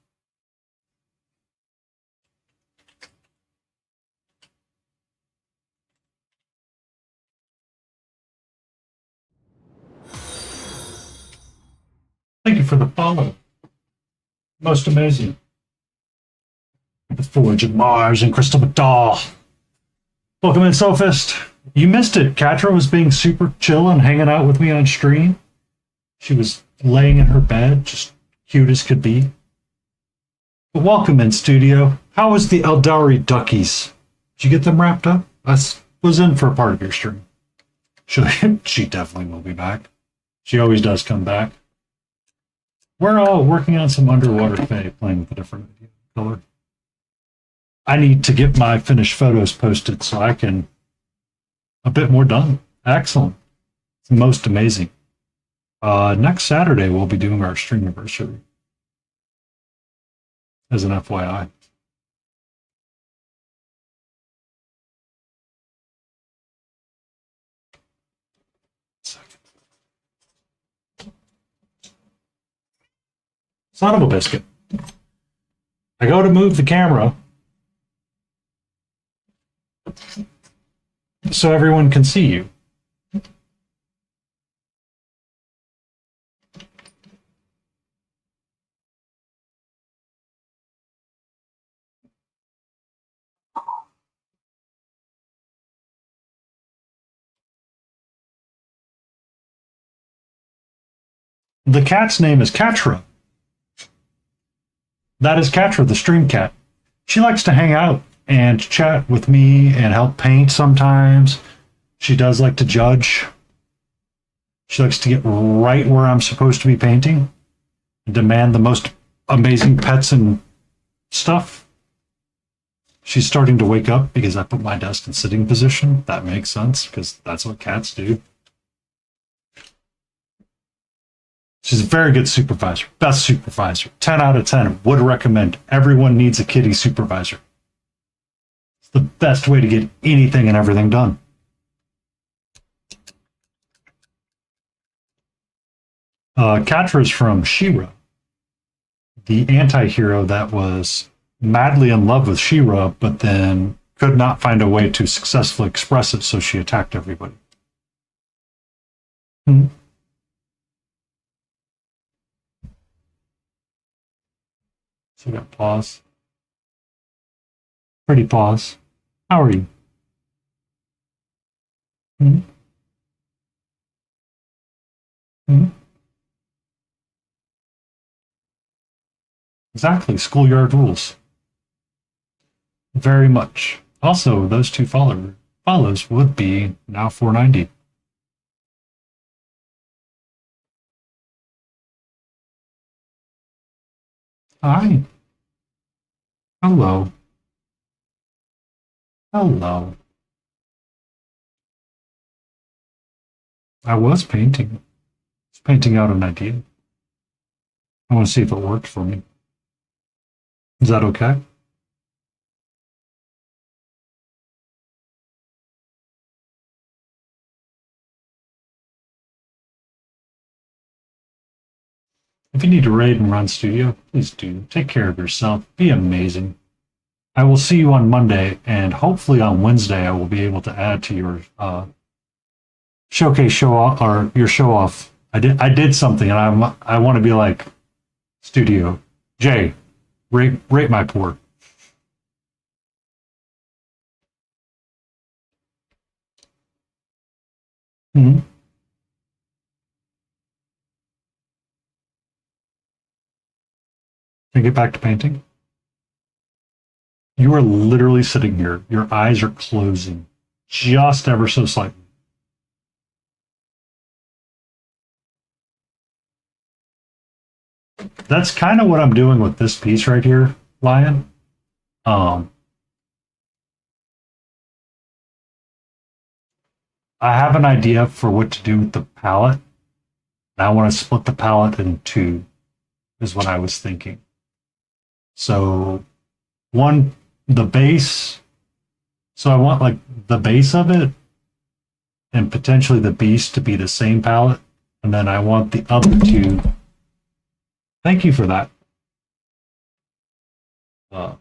Thank you for the follow. Most amazing. The Forge of Mars and Crystal McDowell. Welcome in, Sophist. You missed it. Katra was being super chill and hanging out with me on stream. She was laying in her bed, just cute as could be. But welcome in, studio. How was the Eldari duckies? Did you get them wrapped up? I was in for a part of your stream. She definitely will be back. She always does come back. We're all working on some underwater fae, playing with a different color. I need to get my finished photos posted so I can a bit more done. Excellent. It's most amazing. Next Saturday we'll be doing our stream anniversary. As an FYI. Son of a biscuit. I go to move the camera so everyone can see you. The cat's name is Katra. That is Katra, the stream cat. She likes to hang out and chat with me and help paint sometimes. She does like to judge. She likes to get right where I'm supposed to be painting and demand the most amazing pets and stuff. She's starting to wake up because I put my desk in sitting position. That makes sense because that's what cats do. She's a very good supervisor. Best supervisor. 10 out of 10. Would recommend. Everyone needs a kitty supervisor. It's the best way to get anything and everything done. Katra is from She-Ra, the anti-hero that was madly in love with She-Ra, but then could not find a way to successfully express it, so she attacked everybody. So we got Paws. Pretty Paws. How are you? Exactly, schoolyard rules. Very much. Also, those two follows would be now 490. Hi. Hello. Hello. I was painting. I was painting out an idea. I want to see if it worked for me. Is that okay? If you need to raid and run studio, please do. Take care of yourself. Be amazing. I will see you on Monday, and hopefully on Wednesday I will be able to add to your showcase, show off, or your show off. I did something, and I want to be like Studio Jay, rate my pour. Mm-hmm. Can I get back to painting? You are literally sitting here. Your eyes are closing just ever so slightly. That's kind of what I'm doing with this piece right here, Lion. Um, I have an idea for what to do with the palette. I want to split the palette in two, is what I was thinking. So, one, the base. So I want like the base of it and potentially the beast to be the same palette. And then I want the other two. Thank you for that. Uh,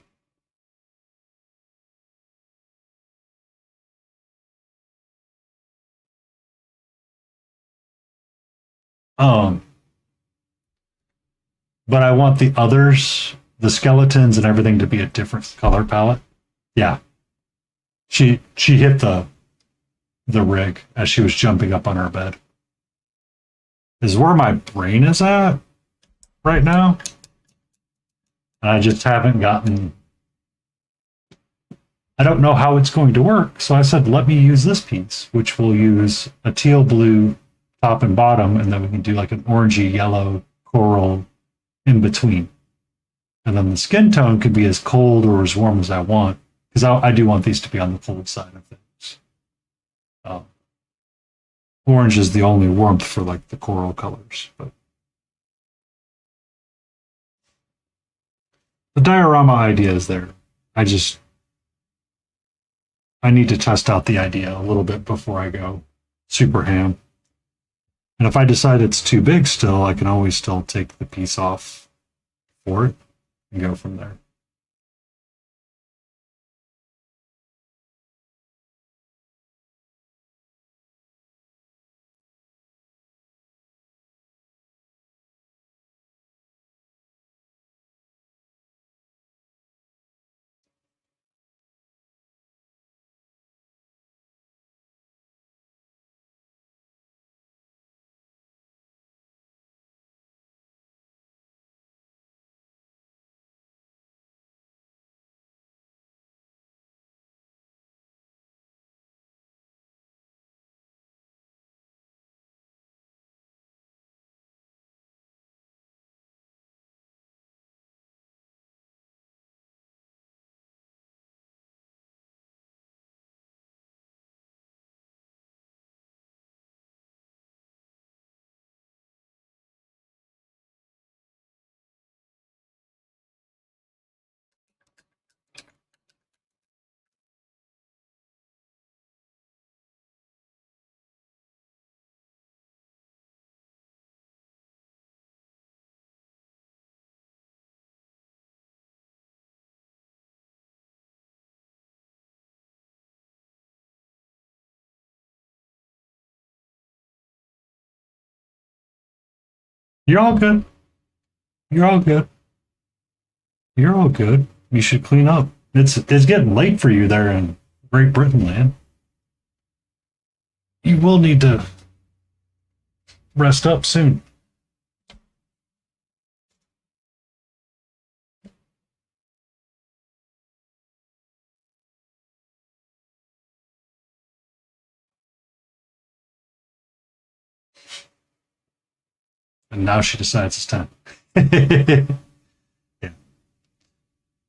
um, but I want the others, the skeletons and everything to be a different color palette. Yeah. She hit the rig as she was jumping up on her bed. Is where my brain is at right now. I just haven't gotten. I don't know how it's going to work, so I said, let me use this piece, which will use a teal blue top and bottom, and then we can do like an orangey yellow coral in between. And then the skin tone could be as cold or as warm as I want, because I do want these to be on the cold side of things. Orange is the only warmth for like the coral colors, but the diorama idea is there. I need to test out the idea a little bit before I go super ham. And if I decide it's too big still, I can always still take the piece off for it and go from there. You're all good. You're all good. You're all good. You should clean up. It's getting late for you there in Great Britain land. You will need to rest up soon. And now she decides it's time. Yeah.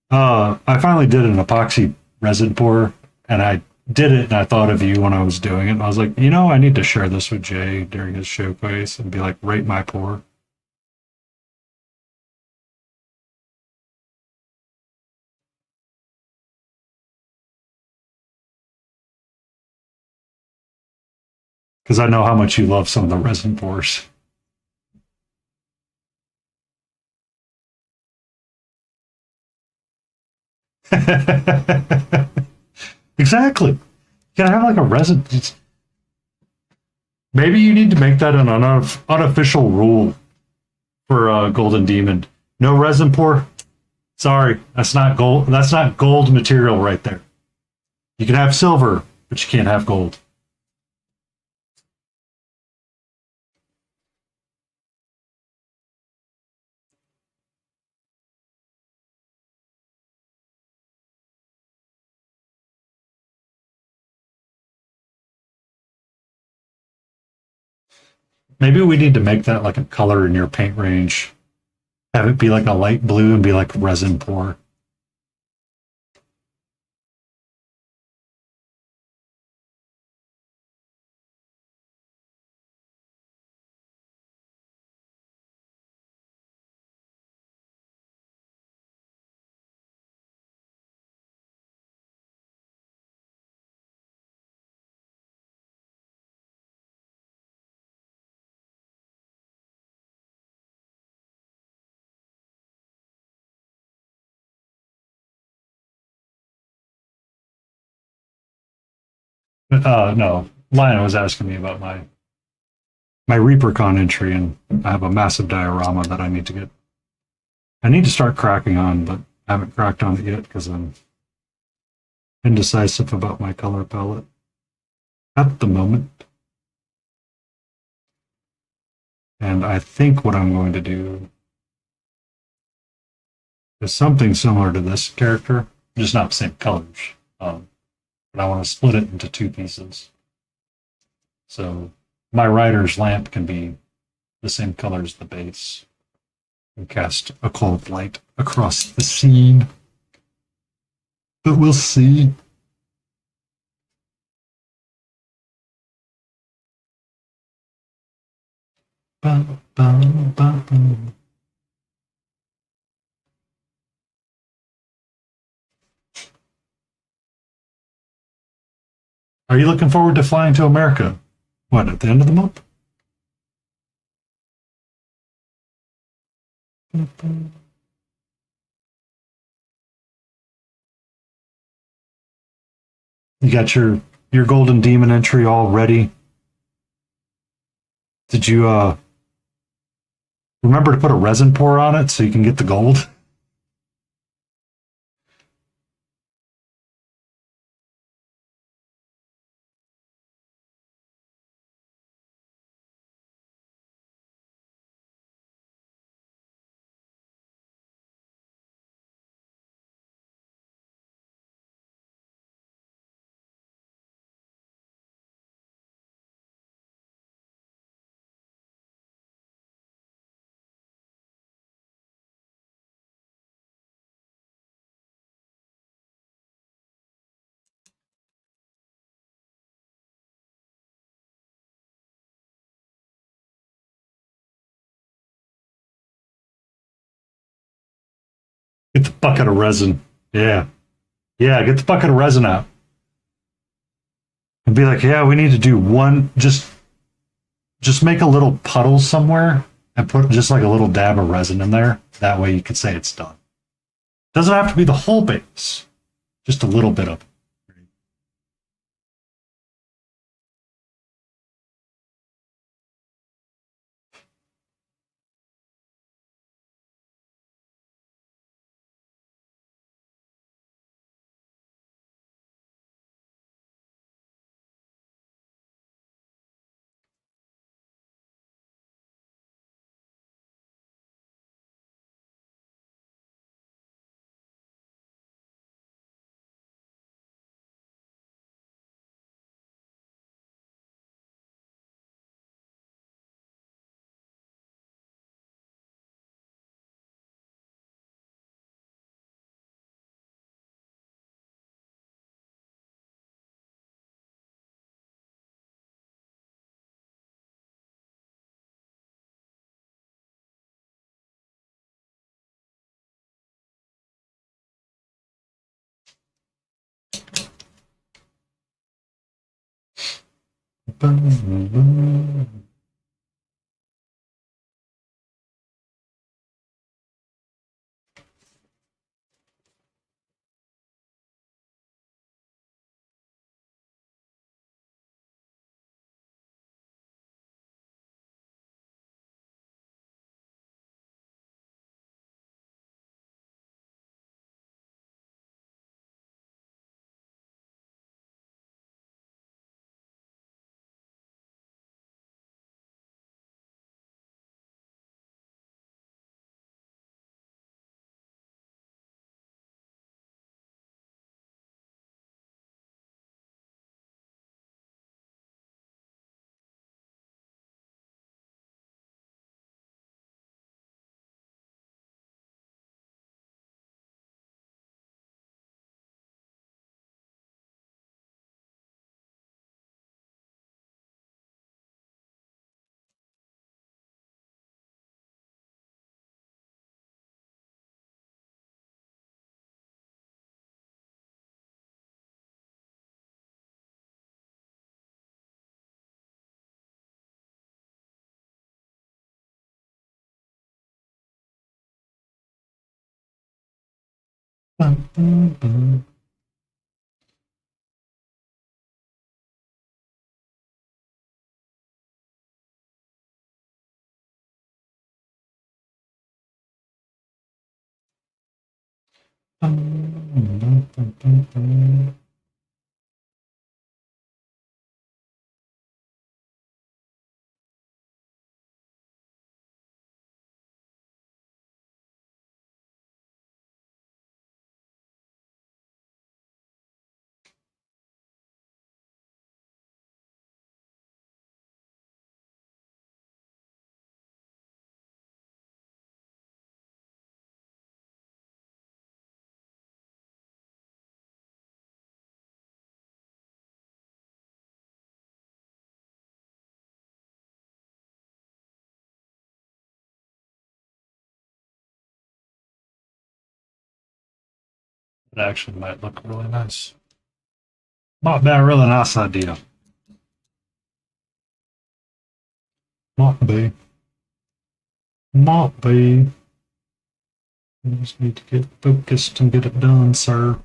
I finally did an epoxy resin pour, and I did it, and I thought of you when I was doing it. And I was like, I need to share this with Jay during his showcase and be like, rate my pour. Because I know how much you love some of the resin pours. Exactly. You gotta have like a resin. Maybe you need to make that an unofficial rule for Golden Demon. No resin pour. Sorry, that's not gold. That's not gold material right there. You can have silver, but you can't have gold. Maybe we need to make that like a color in your paint range. Have it be like a light blue and be like resin pour. No, Lion was asking me about my ReaperCon entry, and I have a massive diorama that I need to get. I need to start cracking on, but I haven't cracked on it yet because I'm indecisive about my color palette at the moment. And I think what I'm going to do is something similar to this character, just not the same colors. But I want to split it into two pieces. So my rider's lamp can be the same color as the base and cast a cold light across the scene. But we'll see. Bum, bum, bum, bum. Are you looking forward to flying to America? What, at the end of the month? You got your Golden Demon entry all ready. Did you remember to put a resin pour on it so you can get the gold? Get the bucket of resin. Yeah. Yeah, get the bucket of resin out. And be like, yeah, we need to do one, just make a little puddle somewhere and put just like a little dab of resin in there. That way you could say it's done. Doesn't have to be the whole base, just a little bit of it. Bum, bum, bum. Bum, bum, bum, bum, bum. It actually might look really nice. Might be a really nice idea. Might be. Might be. You just need to get focused and get it done, sir.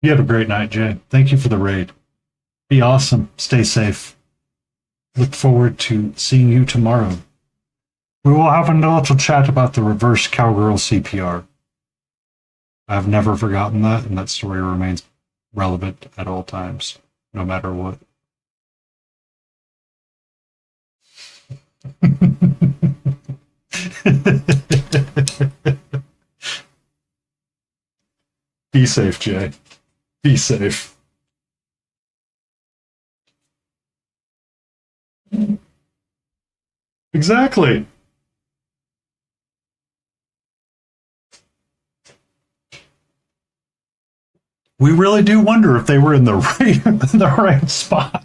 You have a great night, Jay. Thank you for the raid. Be awesome. Stay safe. Look forward to seeing you tomorrow. We will have a little chat about the reverse cowgirl CPR. I've never forgotten that, and that story remains relevant at all times, no matter what. Be safe, Jay. Be safe. Exactly. We really do wonder if they were in the right spot.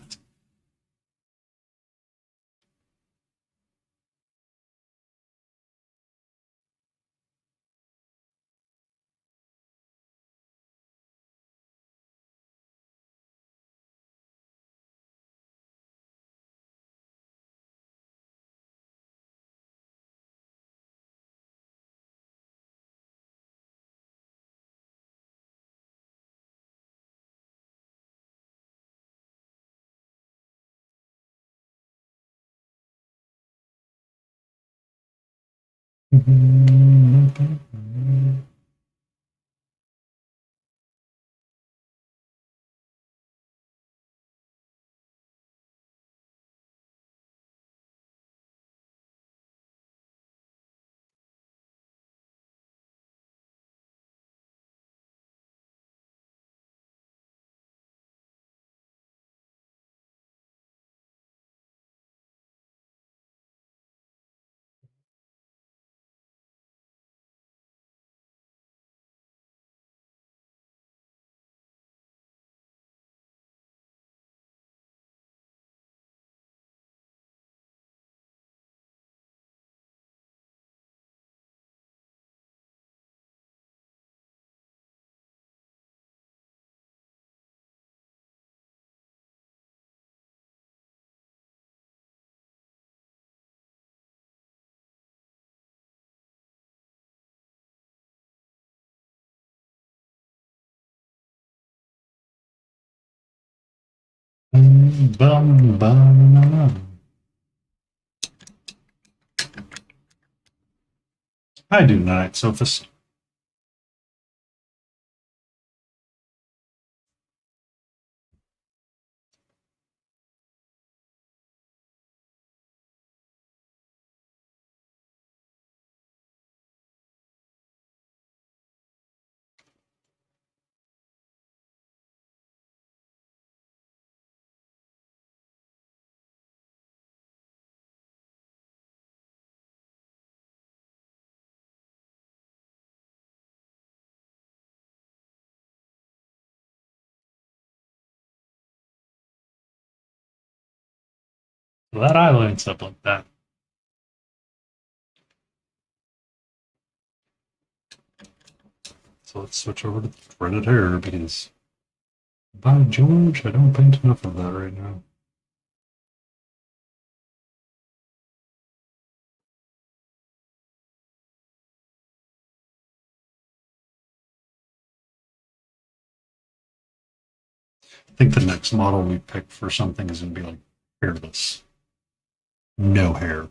Bum, bum. I do night, Sophist. So that eye lines up like that. So let's switch over to threaded hair because by George, I don't paint enough of that right now. I think the next model we pick for something is going to be like hairless. No hair.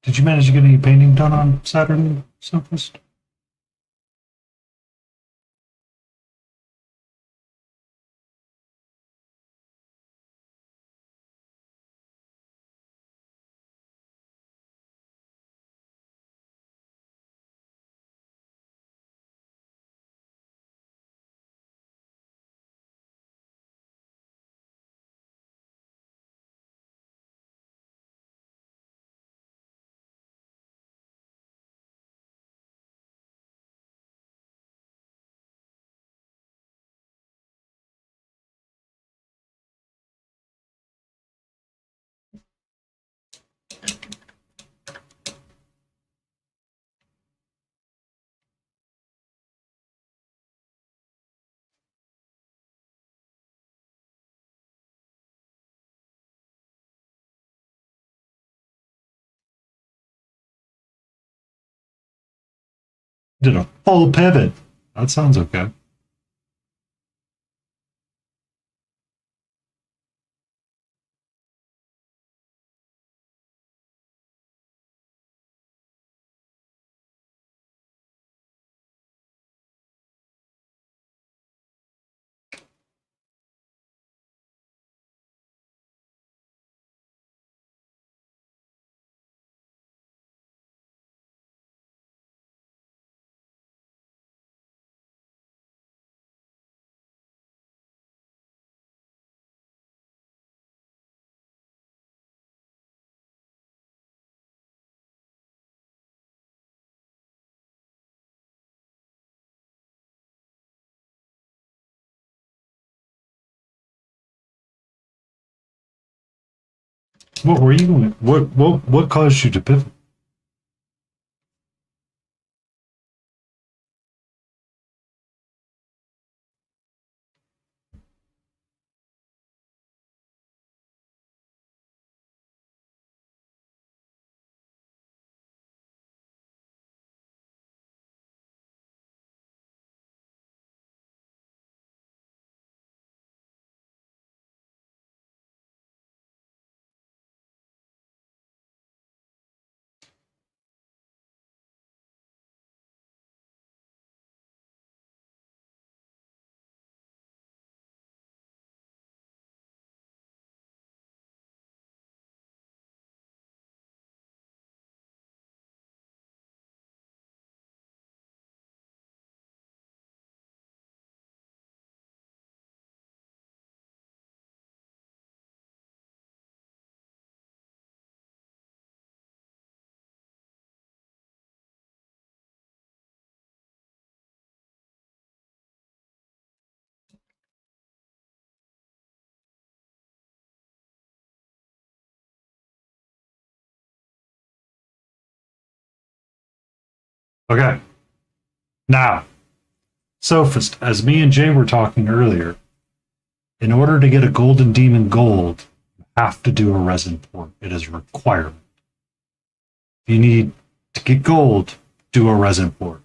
Did you manage to get any painting done on Saturday, Sophist? Did a full pivot. That sounds okay. What were you doing? What caused you to pivot? Okay. Now, Sophist, as me and Jay were talking earlier, in order to get a Golden Demon Gold, you have to do a resin port. It is a requirement. If you need to get gold, do a resin port.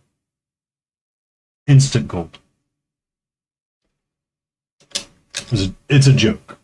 Instant gold. It's a joke.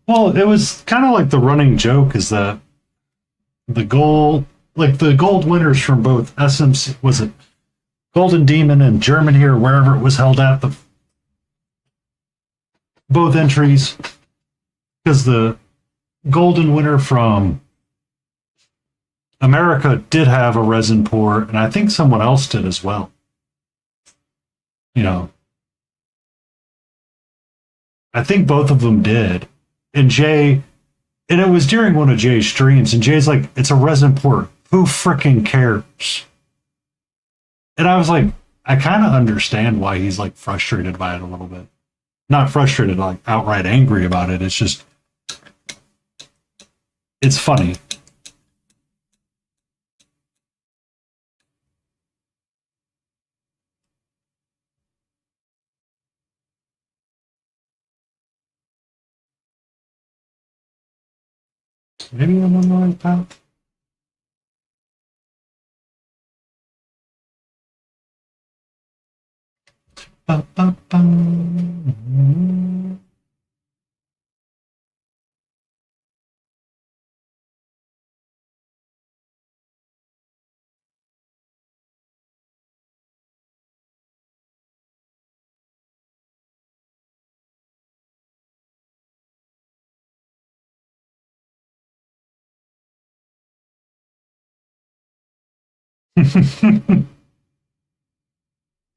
Well, it was kind of like the running joke is that the goal, like the gold winners from both SMC, was it Golden Demon in Germany or wherever it was held at, the both entries, because the golden winner from America did have a resin port, and I think someone else did as well. You know, I think both of them did. And Jay, and it was during one of Jay's streams, and Jay's like, it's a resin port. Who freaking cares? And I was like, I kind of understand why he's like frustrated by it a little bit. Not frustrated, like outright angry about it. It's just, it's funny. Maybe I'm on the right path. Ba-ba-bum.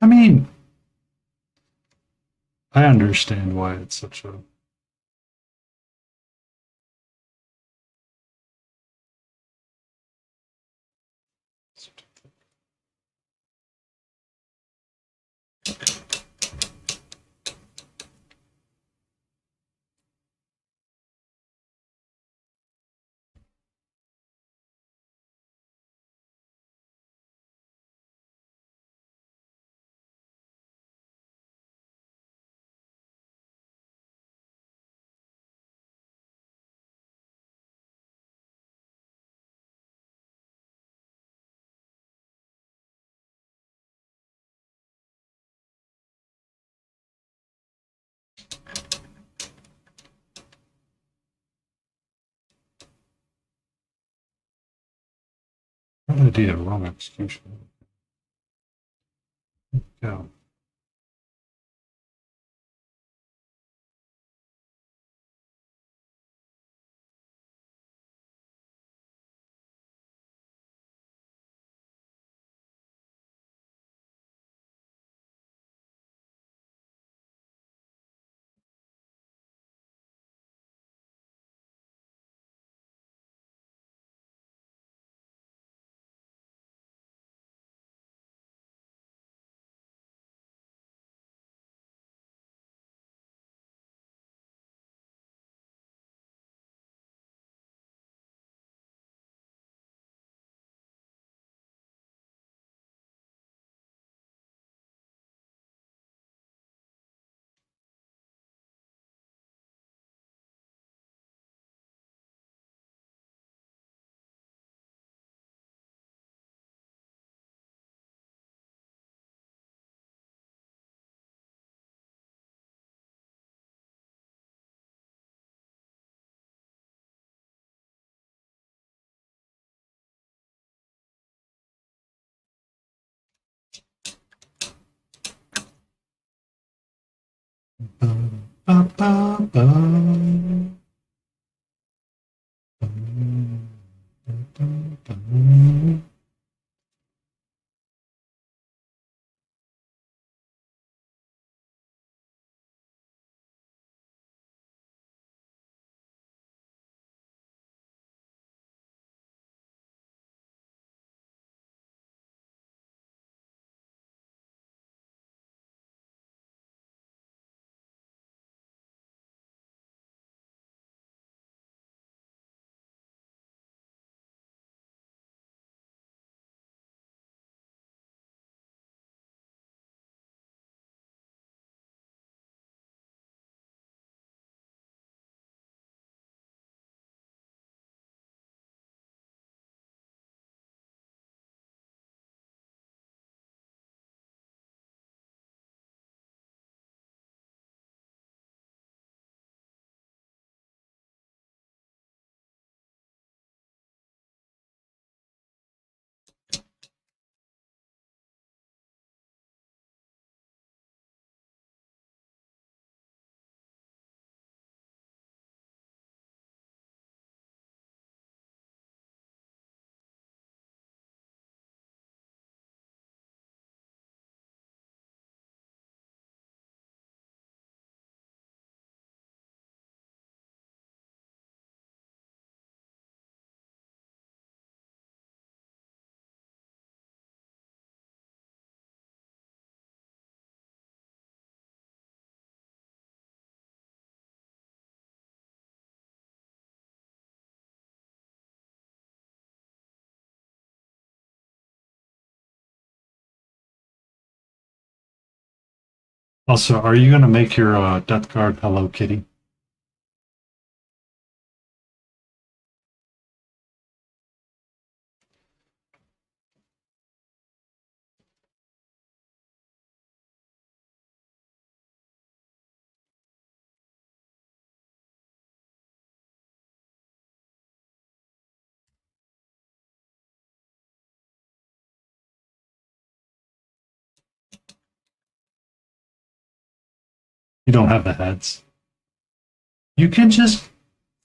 I mean, I understand why it's such a What idea? Wrong execution. Go. Also, are you going to make your Death Guard Hello Kitty? You don't have the heads. You can just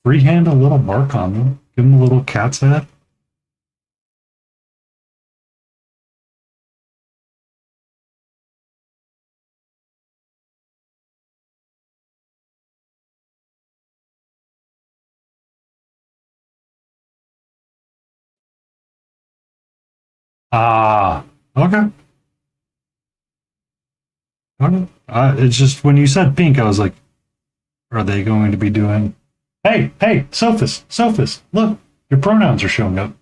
freehand a little mark on them. Give them a little cat's head. Ah, okay. Okay. It's just when you said pink, I was like, are they going to be doing? Hey, hey, Sophist, Sophist, look, your pronouns are showing up.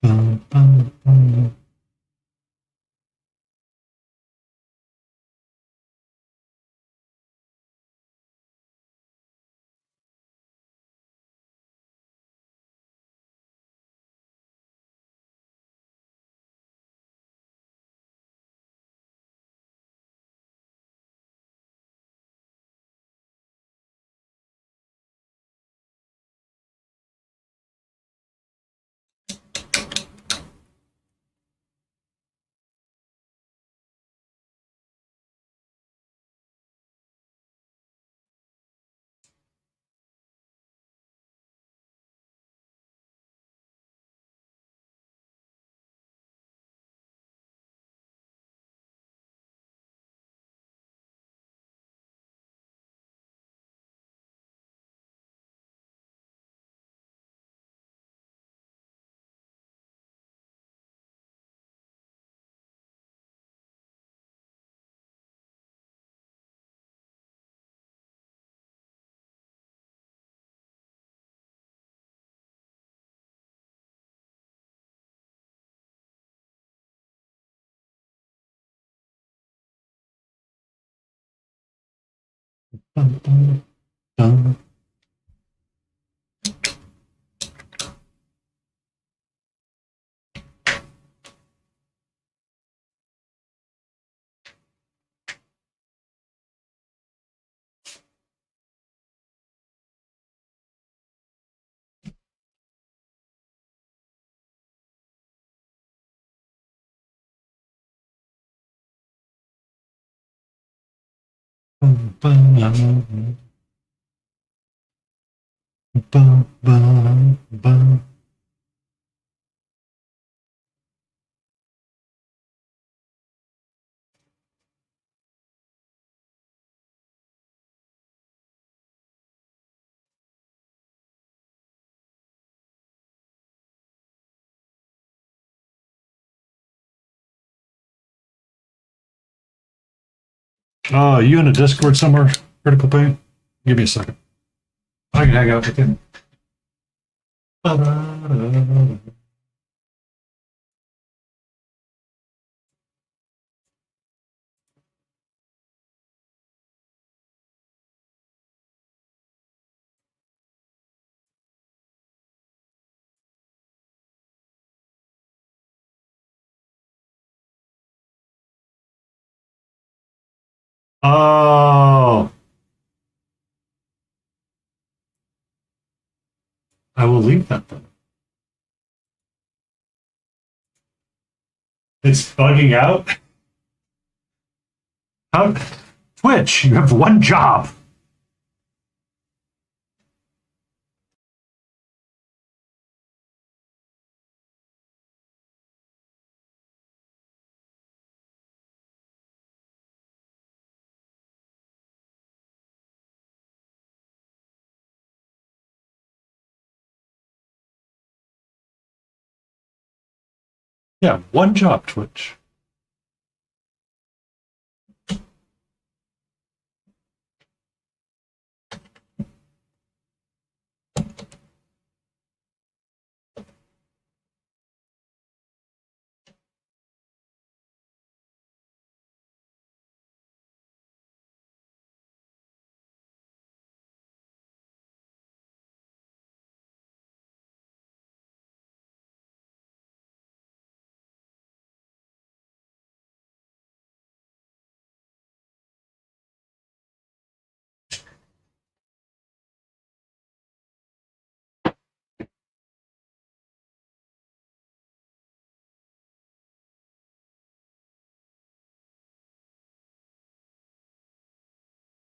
Bum, bum, bum. Dun, dun, dun. Bum, bum, bum, bum, bum. Oh, you in a Discord somewhere? Critical Paint? Give me a second. I can hang out with you. Oh, I will leave that then. It's bugging out. How? Twitch, you have one job. Yeah, one job, Twitch.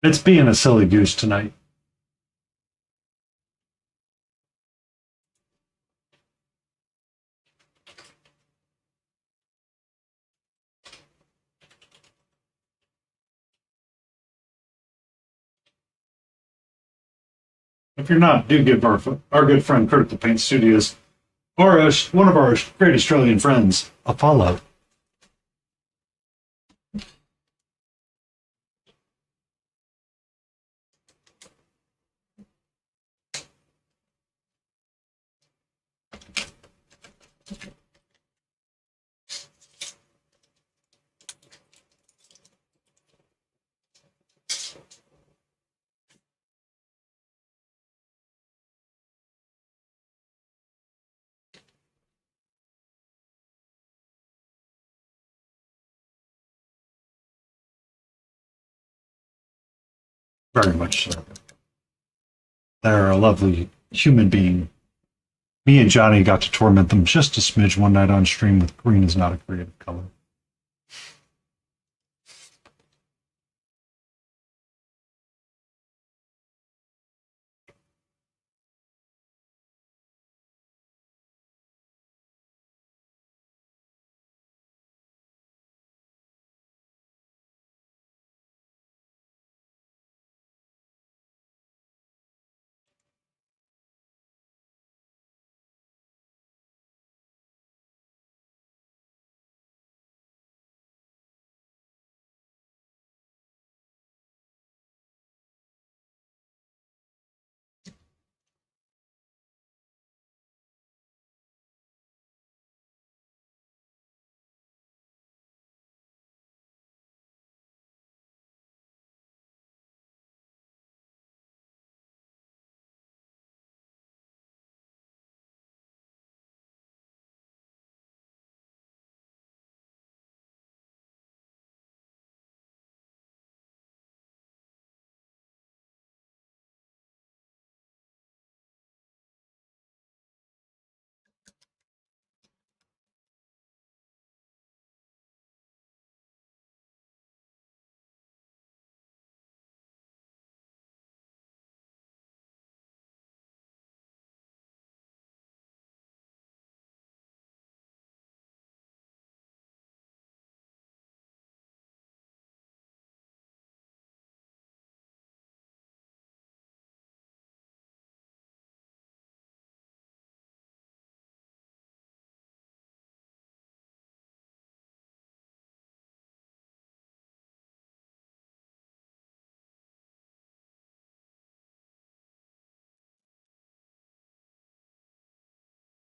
It's being a silly goose tonight. If you're not, do give our good friend Critical Paint Studios or one of our great Australian friends a follow. Very much so. They're a lovely human being. Me and Johnny got to torment them just a smidge one night on stream with green is not a creative color.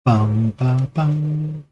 Bum, bum, bum.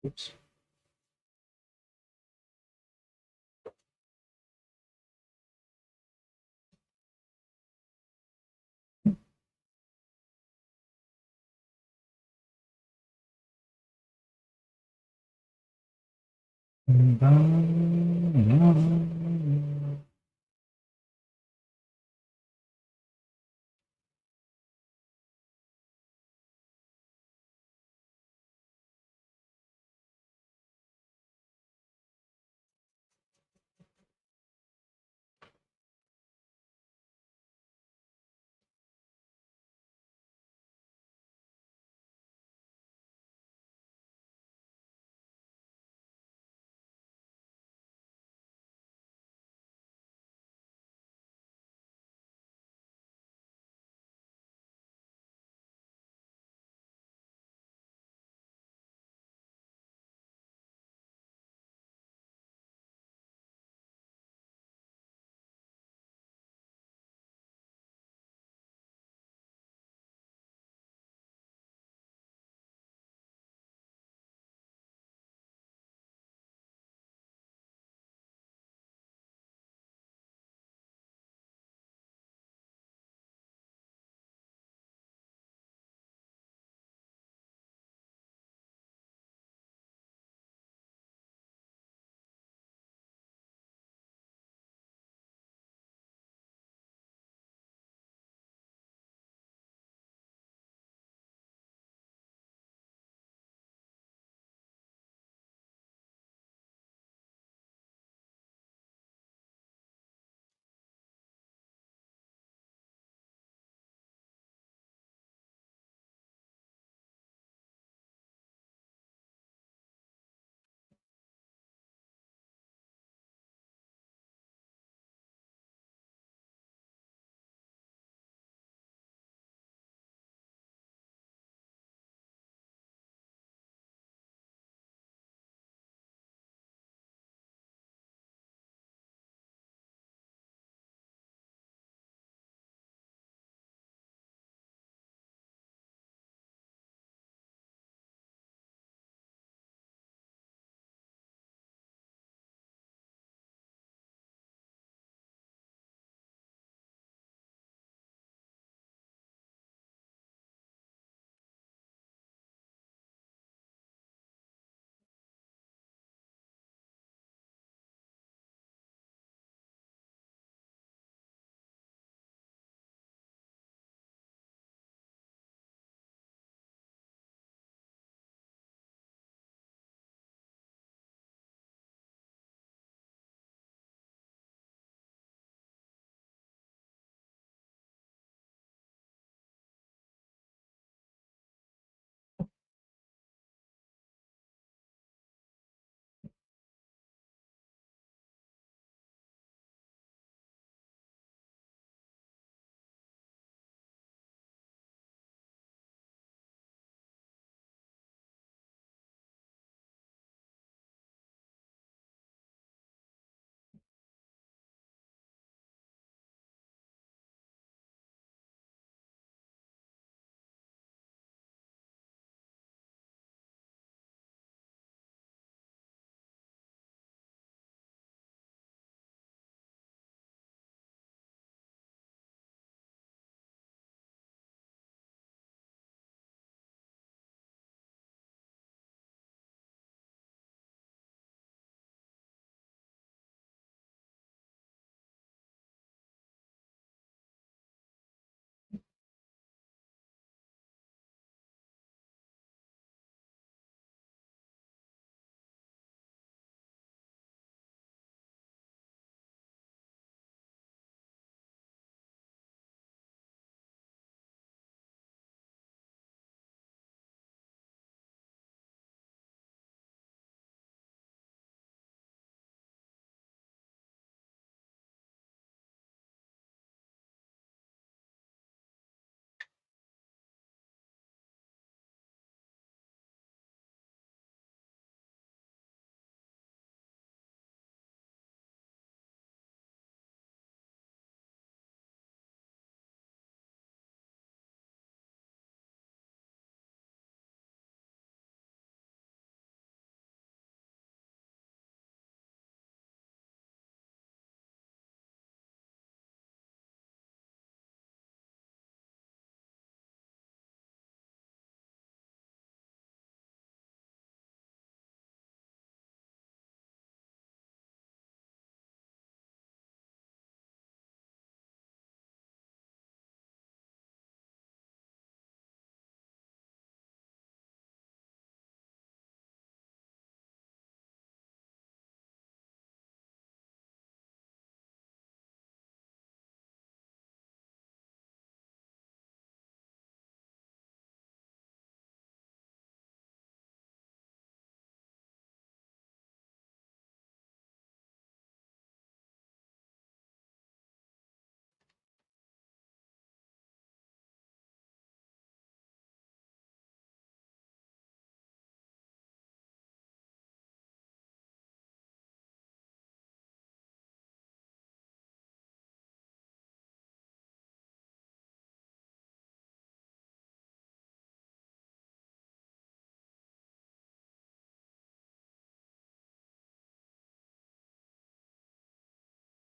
Oops.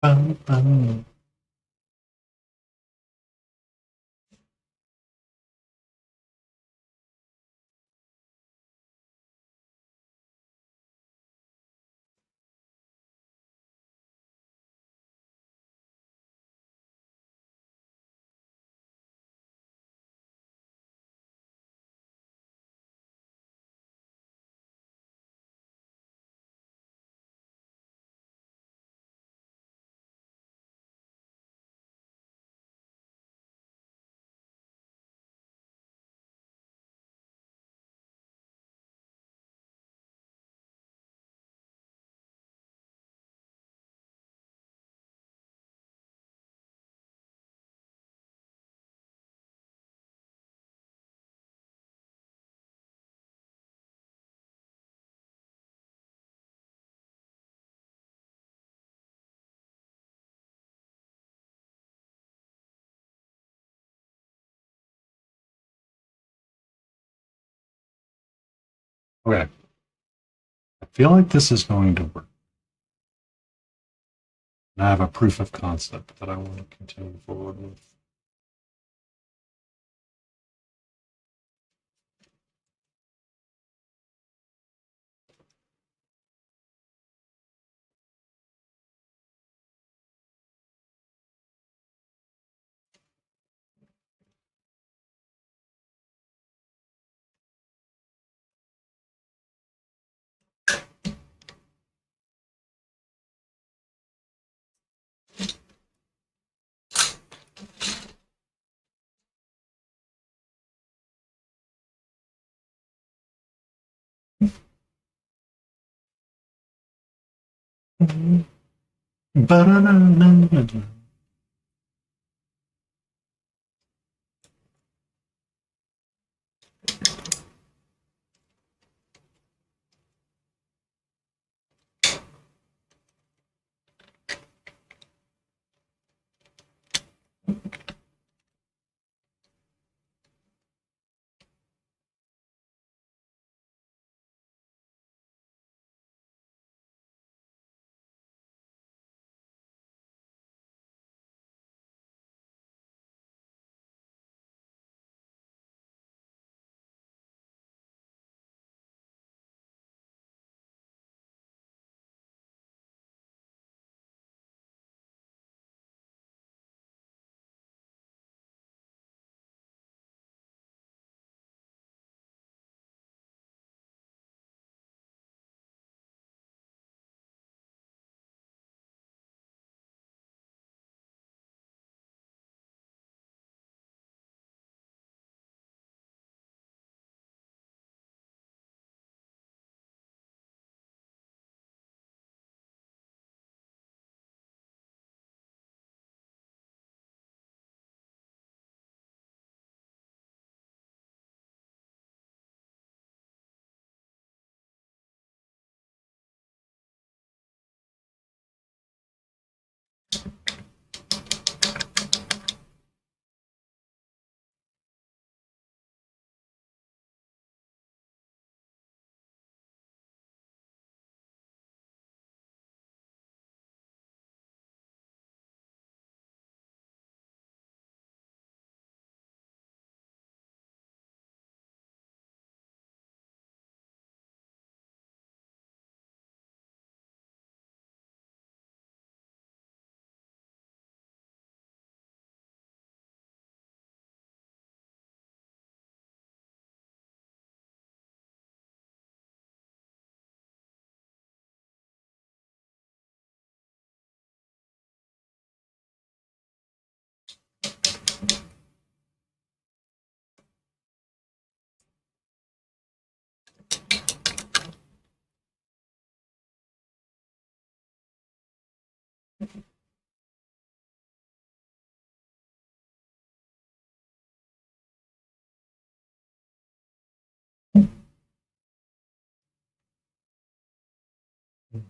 Bum, bum. Okay. I feel like this is going to work. And I have a proof of concept that I want to continue forward with. Ba-da-da-da-da-da.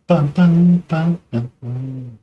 Bum, bum, bum, bum, bum.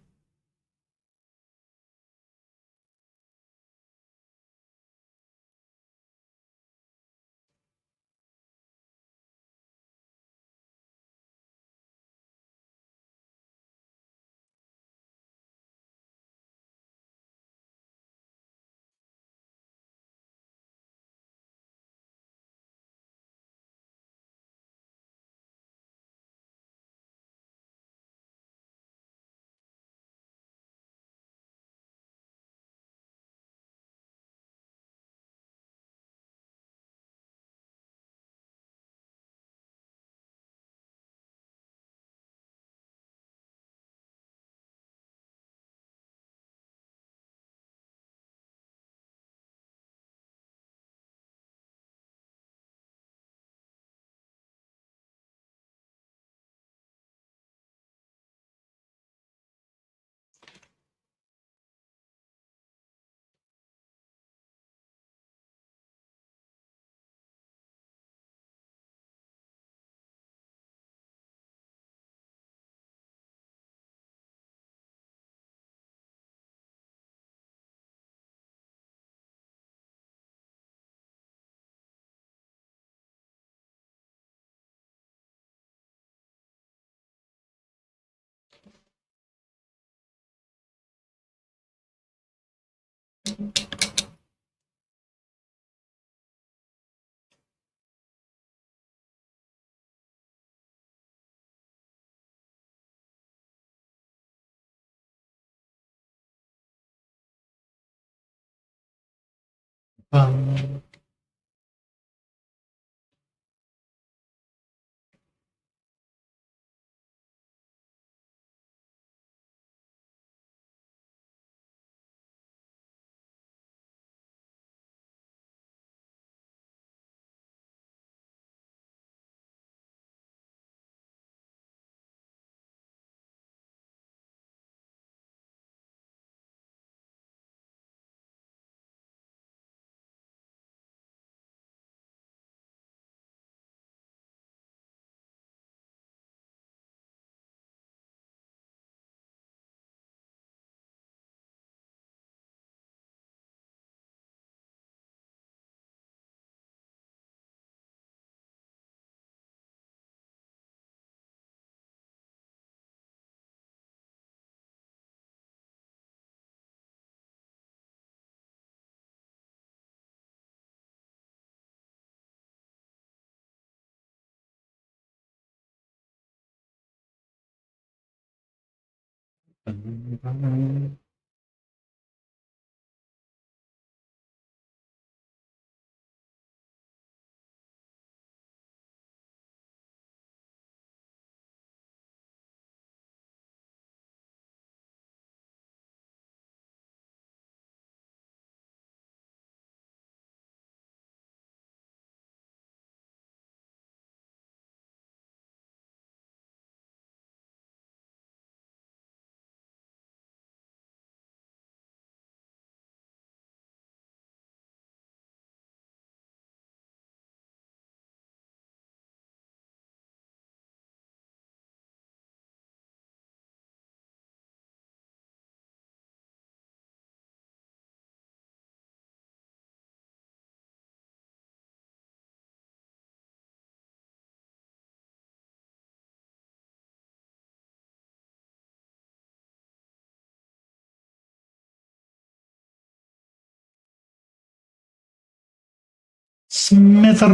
Smithereen.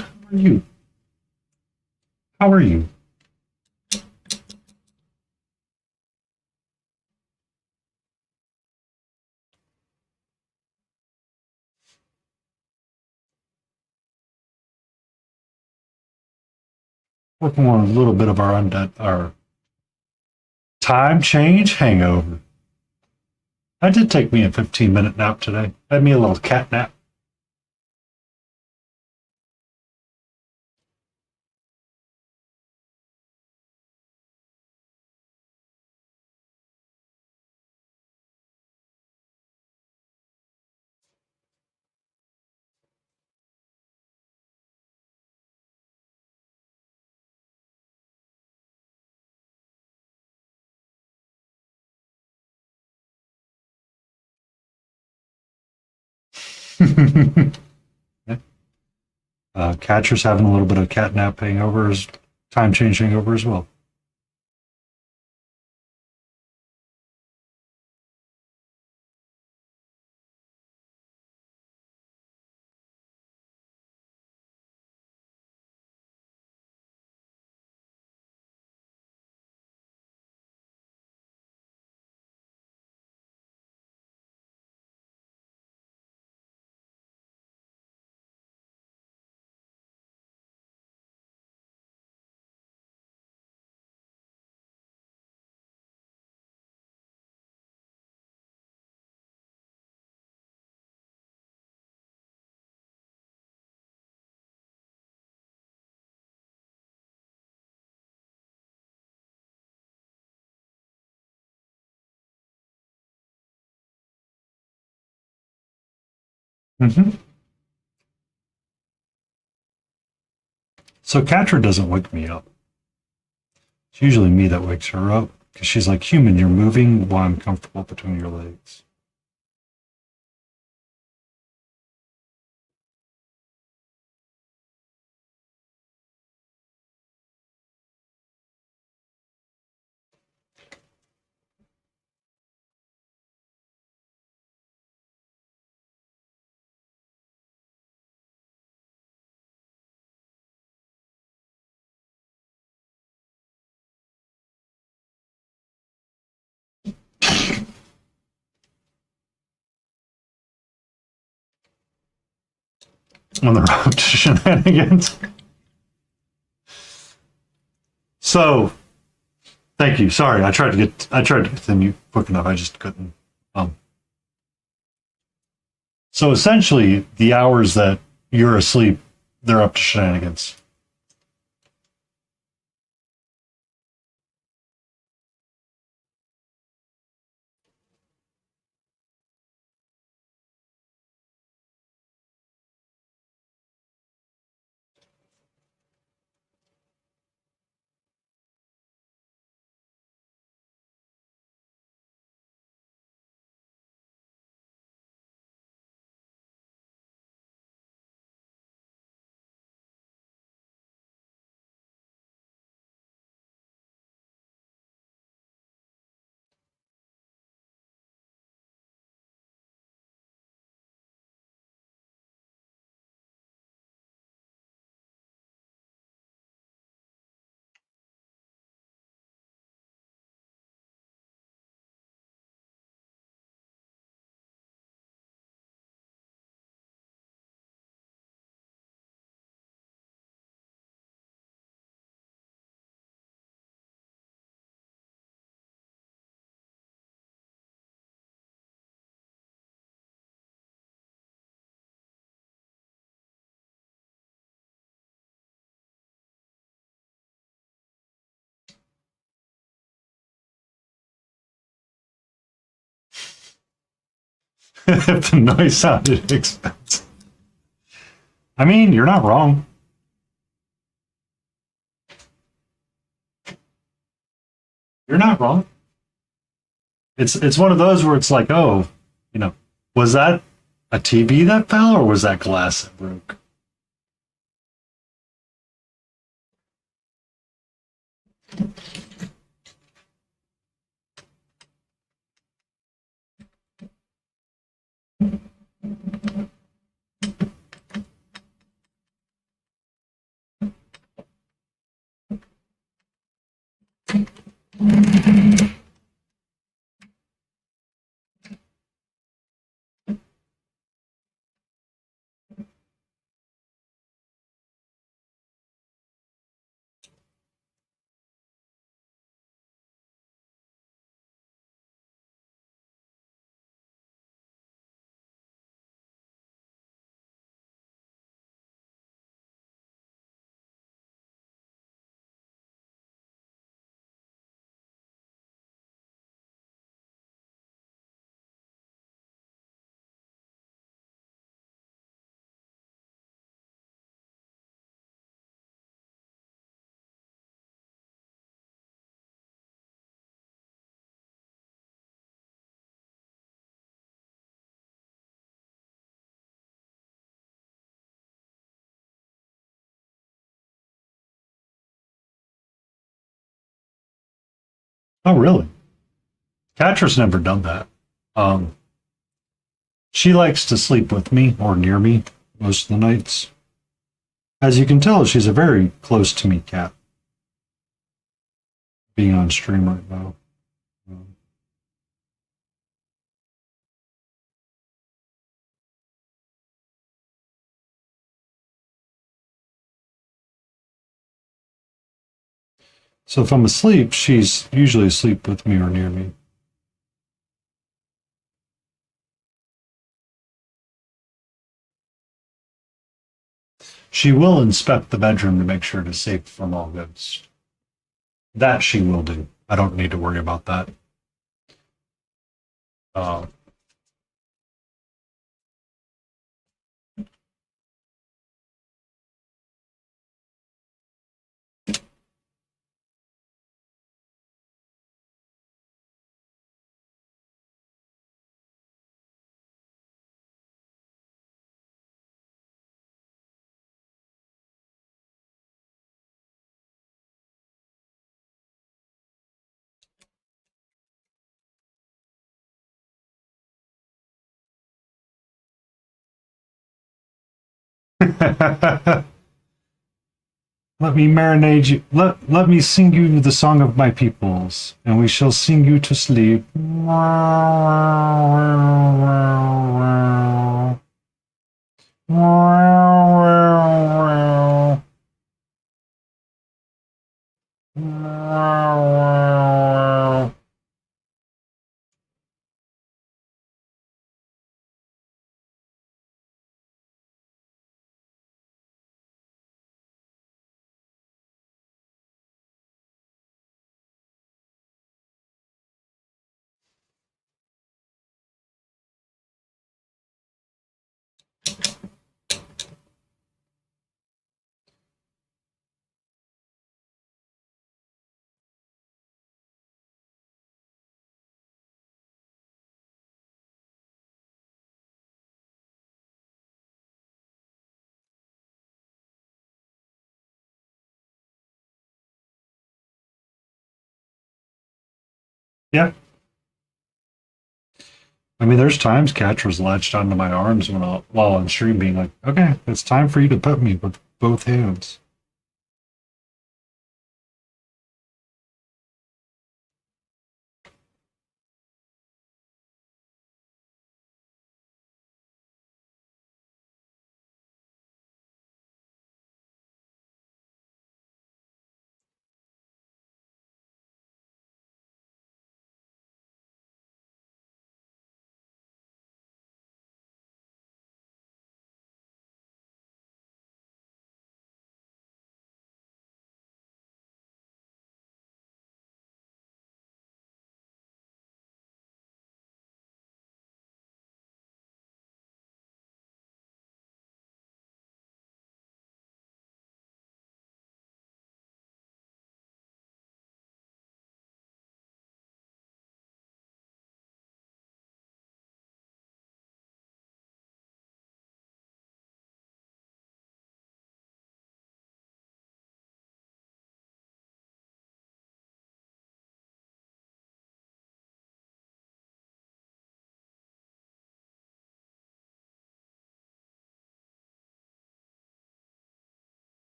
How are you? How are you? Working on a little bit of our time change hangover. I did take me a 15-minute nap today. Had me a little cat nap. Catcher's having a little bit of cat nap hangover, time change hangover as well. Mm-hmm. So Catra doesn't wake me up. It's usually me that wakes her up because she's like, human, you're moving while I'm comfortable between your legs. on the road to shenanigans. So, thank you. Sorry, I tried to get you quick enough. I just couldn't. So essentially, the hours that you're asleep, they're up to shenanigans. If the noise sounded expensive. I mean, you're not wrong. You're not wrong. It's one of those where it's like, oh, was that a TV that fell or was that glass that broke? Oh, really? Catra's never done that. Um, she likes to sleep with me or near me most of the nights. As you can tell, she's a very close to me cat. Being on stream right now. So if I'm asleep, she's usually asleep with me or near me. She will inspect the bedroom to make sure it is safe from all ghosts. That she will do. I don't need to worry about that. Uh, Let me marinate you. Let me sing you the song of my peoples, and we shall sing you to sleep. Yeah. I mean, there's times Catch was latched onto my arms while on stream, being like, "Okay, it's time for you to pet me with both hands."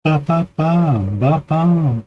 Ba ba ba ba ba.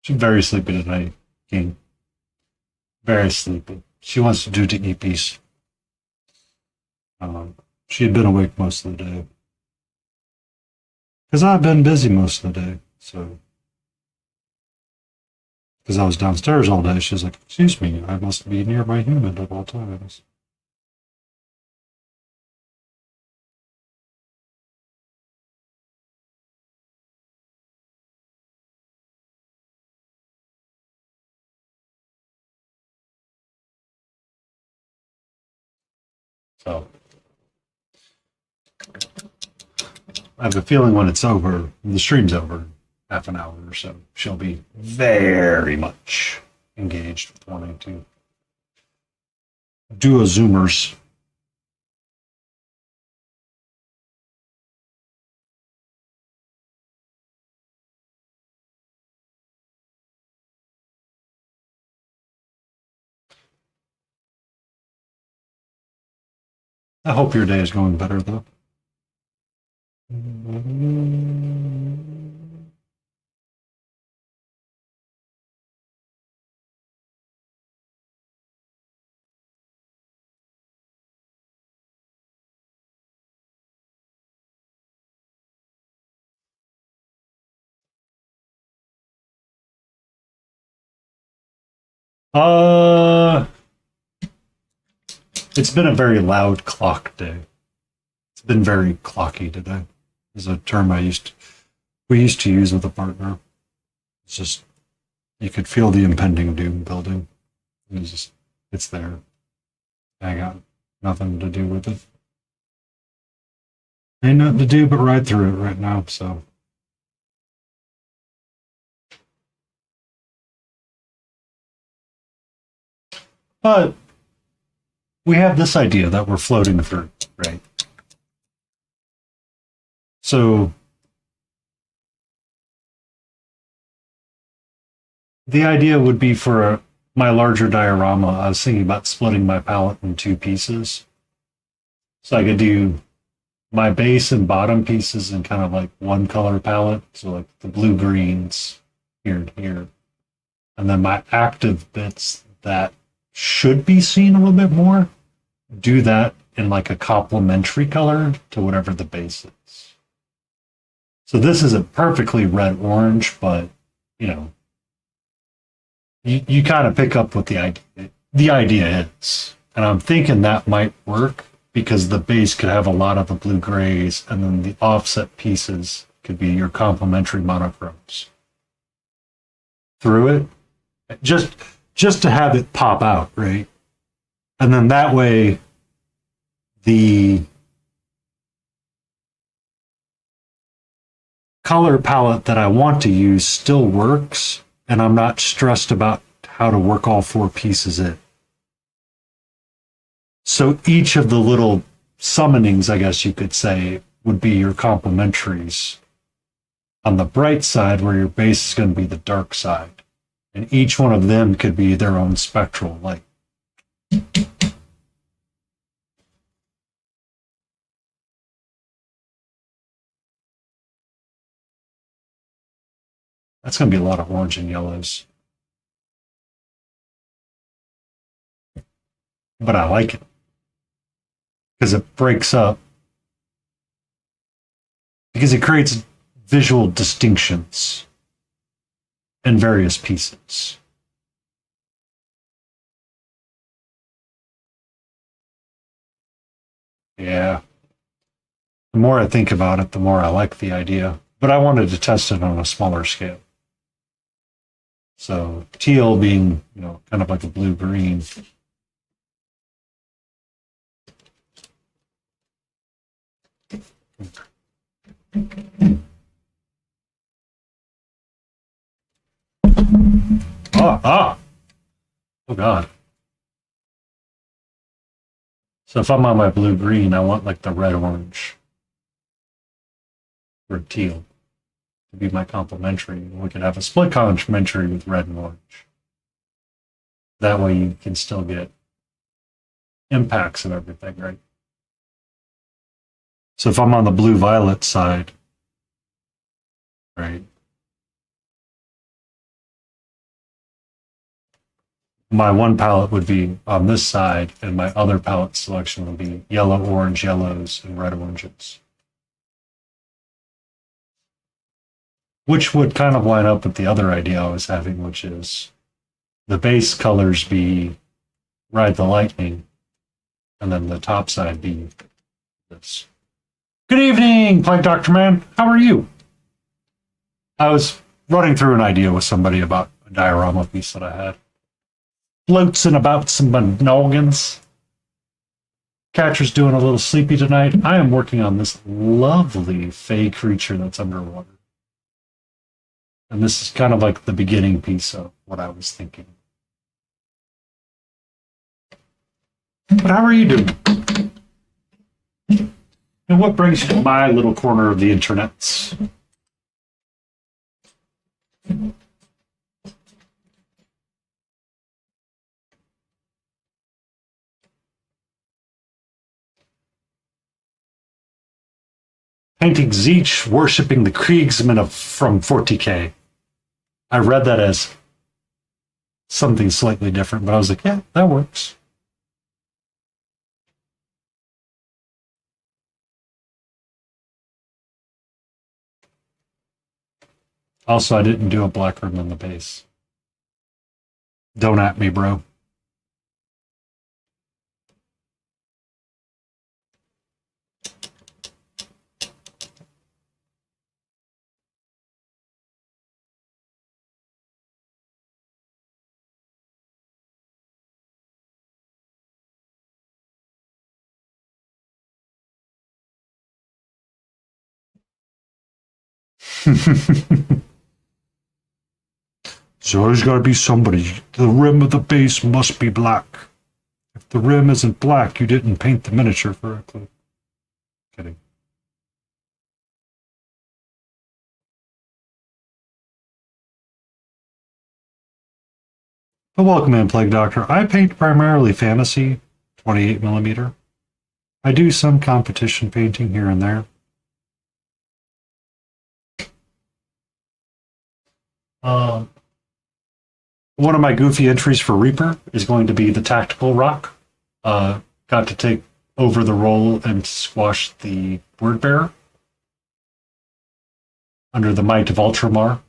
She's very sleepy tonight, King. Very sleepy. She wants to do the EPs. She had been awake most of the day. Because I've been busy most of the day, so. Because I was downstairs all day, she's like, excuse me, I must be near my human at all times. So. I have a feeling when it's over, the stream's over, half an hour or so, she'll be very much engaged with wanting to do a Zoomers. I hope your day is going better, though. It's been a very loud clock day. It's been very clocky today. Is a term we used to use with a partner. It's just you could feel the impending doom building. It's there. I got nothing to do with it. Ain't nothing to do but ride through it right now, so. But we have this idea that we're floating through, right? So the idea would be for my larger diorama, I was thinking about splitting my palette in two pieces. So I could do my base and bottom pieces in kind of like one color palette. So like the blue greens here and here. And then my active bits that should be seen a little bit more, do that in like a complementary color to whatever the base is. So this isn't perfectly red-orange, but, you know, you kind of pick up what the idea is. And I'm thinking that might work because the base could have a lot of the blue grays, and then the offset pieces could be your complementary monochromes through it. Just to have it pop out, right? And then that way the color palette that I want to use still works, and I'm not stressed about how to work all four pieces in. So each of the little summonings, I guess you could say, would be your complementaries on the bright side, where your base is going to be the dark side. And each one of them could be their own spectral light. That's going to be a lot of orange and yellows. But I like it because it breaks up, because it creates visual distinctions in various pieces. Yeah. The more I think about it, the more I like the idea. But I wanted to test it on a smaller scale. So teal being, you know, kind of like a blue-green. Oh God. So if I'm on my blue-green, I want like the red-orange or teal to be my complementary. We could have a split complementary with red and orange. That way you can still get impacts of everything, right? So if I'm on the blue-violet side, right, my one palette would be on this side, and my other palette selection would be yellow, orange, yellows, and red oranges. Which would kind of line up with the other idea I was having, which is the base colors be Ride the Lightning, and then the top side be this. Good evening, Plank Doctor Man. How are you? I was running through an idea with somebody about a diorama piece that I had. Floating about some noggins. Catcher's doing a little sleepy tonight. I am working on this lovely fey creature that's underwater. And this is kind of like the beginning piece of what I was thinking. But how are you doing? And what brings you to my little corner of the internets? Painting Zeech worshipping the Kriegsmen from 40K. I read that as something slightly different, but I was like, yeah, that works. Also, I didn't do a black room on the base. Don't at me, bro. There's always got to be somebody. The rim of the base must be black. If the rim isn't black, you didn't paint the miniature correctly. Kidding. But welcome in, Plague Doctor. I paint primarily fantasy, 28mm. I do some competition painting here and there. One of my goofy entries for Reaper is going to be the tactical rock. Got to take over the role and squash the word bearer under the might of Ultramar.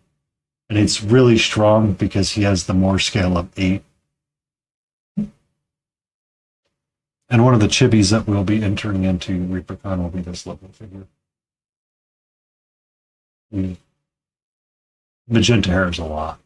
And it's really strong because he has the more scale of 8. And one of the chibis that we'll be entering into ReaperCon will be this level figure. Magenta hair is a lot.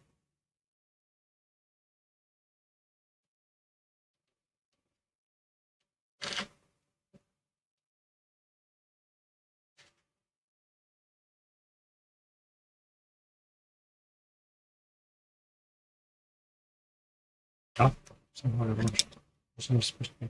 Oh, somewhere supposed to be.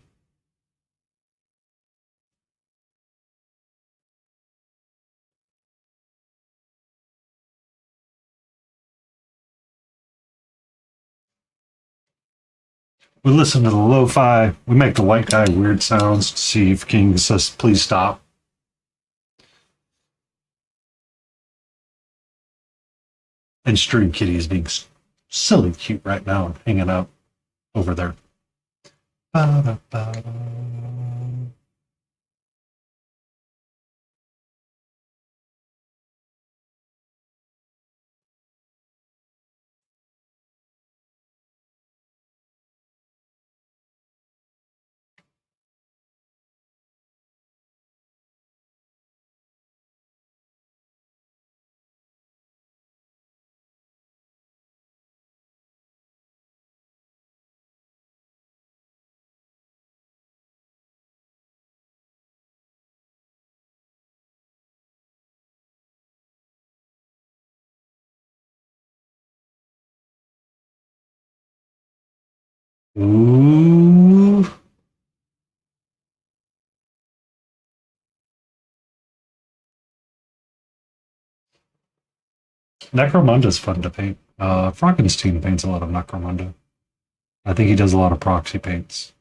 We listen to the lo-fi. We make the white guy weird sounds to see if King says, please stop. And String Kitty is being silly cute right now and hanging out over there. Ba-da-ba-da. Ooh. Necromunda's fun to paint. Frankenstein paints a lot of Necromunda. I think he does a lot of proxy paints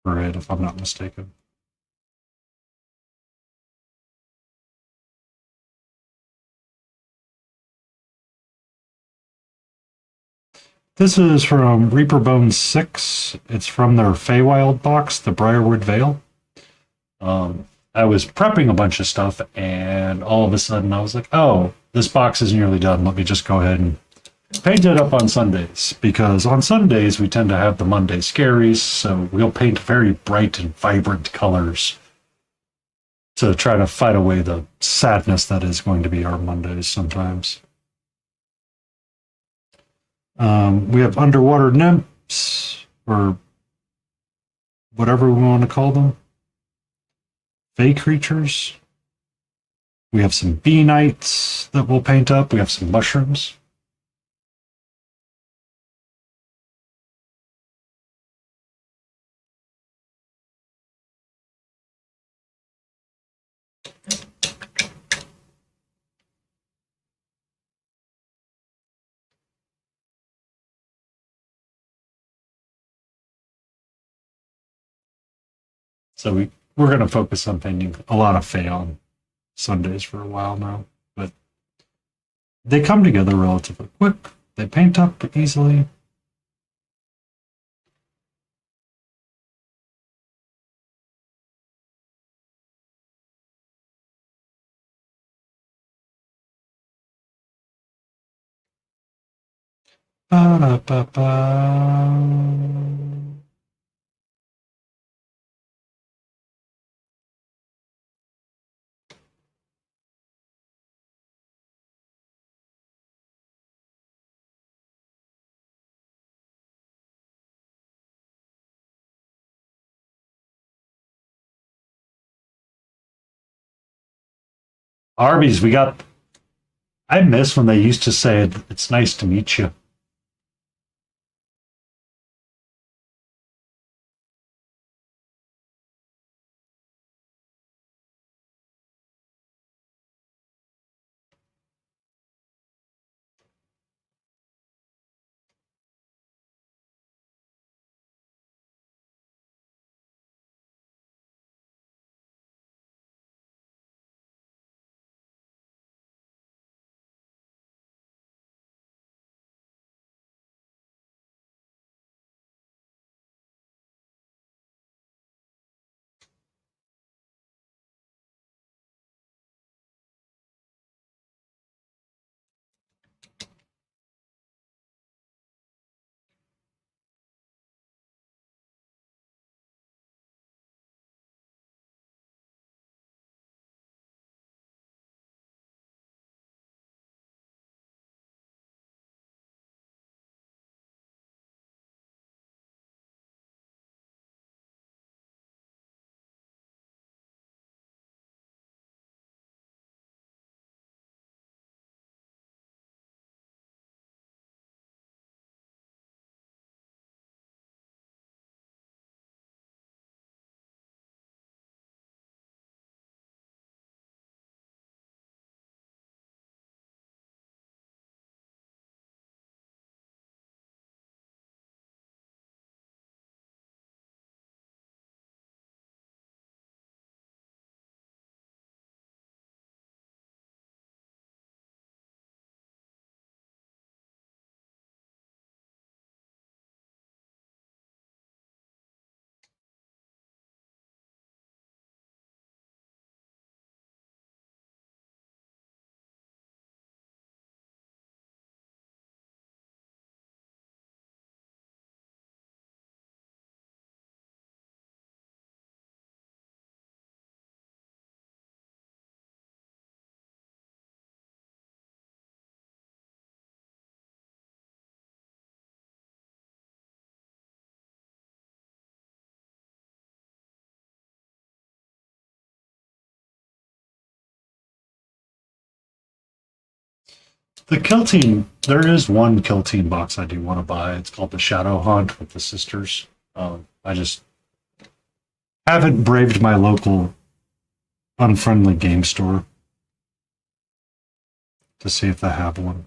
for it, if I'm not mistaken. This is from Reaper Bones 6. It's from their Feywild box, the Briarwood Vale. I was prepping a bunch of stuff, and all of a sudden I was like, oh, this box is nearly done. Let me just go ahead and paint it up on Sundays. Because on Sundays, we tend to have the Monday scaries, so we'll paint very bright and vibrant colors to try to fight away the sadness that is going to be our Mondays sometimes. We have underwater nymphs, or whatever we want to call them. Fey creatures. We have some bee knights that we'll paint up. We have some mushrooms. So we're going to focus on painting a lot of Fey on Sundays for a while now. But they come together relatively quick. They paint up easily. Ba-da-ba-ba. Arby's, we got. I miss when they used to say, it's nice to meet you. The kill team, there is one kill team box I do want to buy. It's called the Shadow Hunt with the sisters. I just haven't braved my local unfriendly game store to see if they have one.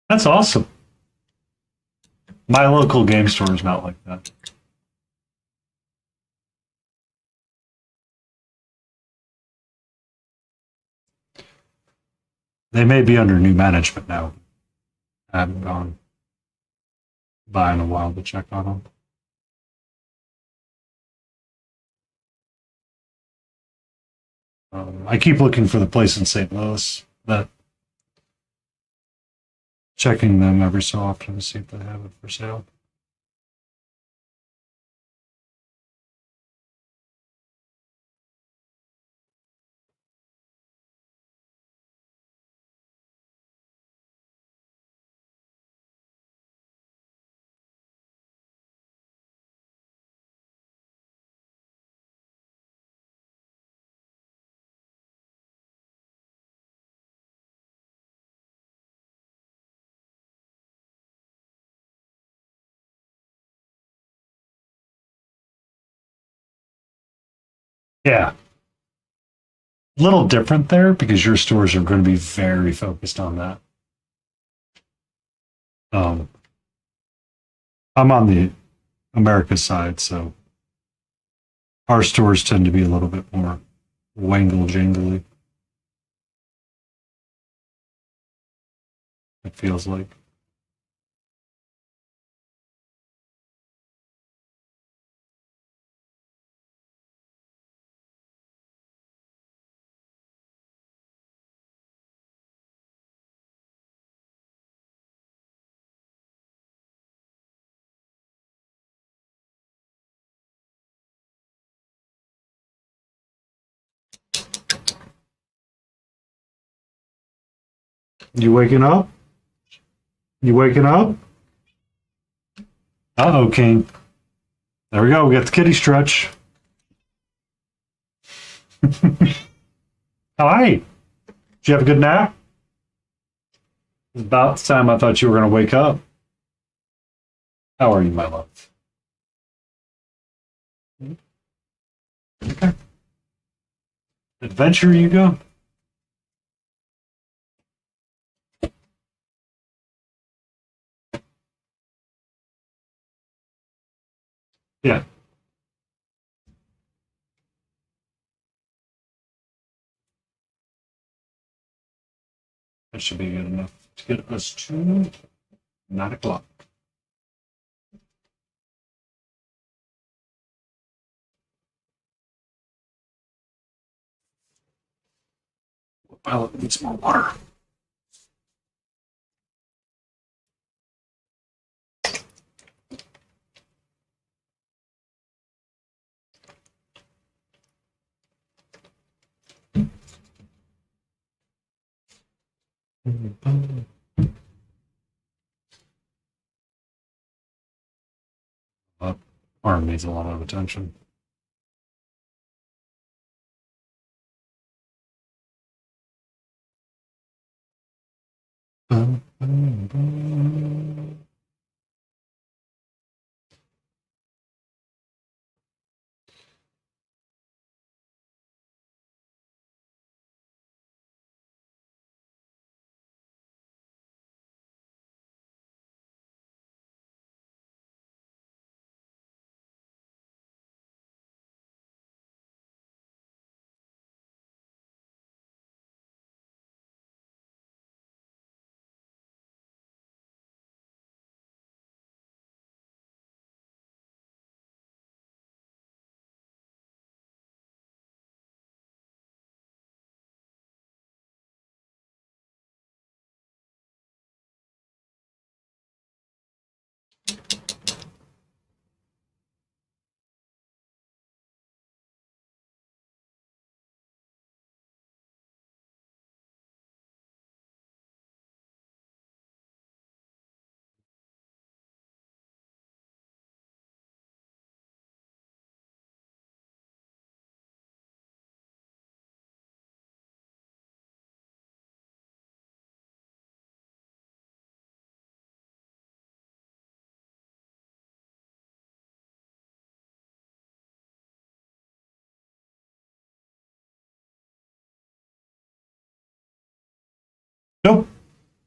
That's awesome. My local game store is not like that. They may be under new management now. I haven't gone by in a while to check on them. I keep looking for the place in St. Louis, that checking them every so often to see if they have it for sale. Yeah. A little different there because your stores are going to be very focused on that. Um, I'm on the America side, so our stores tend to be a little bit more wangle jingly. It feels like. You waking up? You waking up? Uh-oh, King. There we go. We got the kitty stretch. All right. Did you have a good nap? It's about the time I thought you were going to wake up. How are you, my love? Okay. Adventure you go? Yeah. That should be good enough to get us to 9 o'clock. Pilot needs more water. Arm needs a lot of attention. Nope.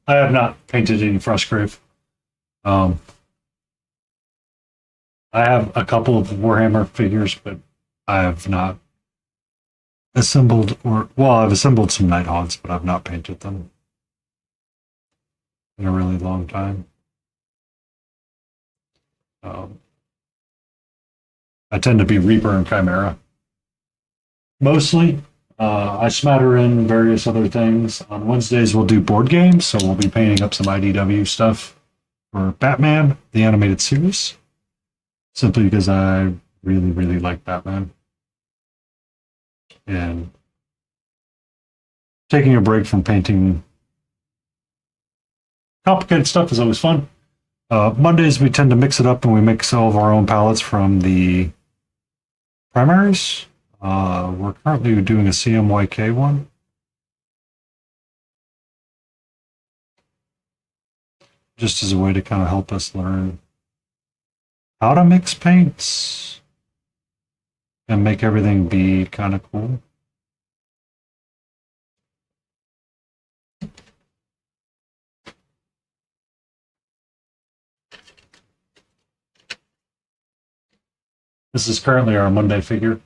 I have not painted any Frostgrave. Um, I have a couple of Warhammer figures, but I have not assembled I've assembled some Nighthawks, but I've not painted them in a really long time. Um, I tend to be Reaper and Chimera. Mostly. I smatter in various other things. On Wednesdays, we'll do board games, so we'll be painting up some IDW stuff for Batman, the animated series, simply because I really, really like Batman. And taking a break from painting complicated stuff is always fun. Mondays, we tend to mix it up and we mix all of our own palettes from the primaries. We're currently doing a CMYK one. Just as a way to kind of help us learn how to mix paints and make everything be kind of cool. This is currently our Monday figure.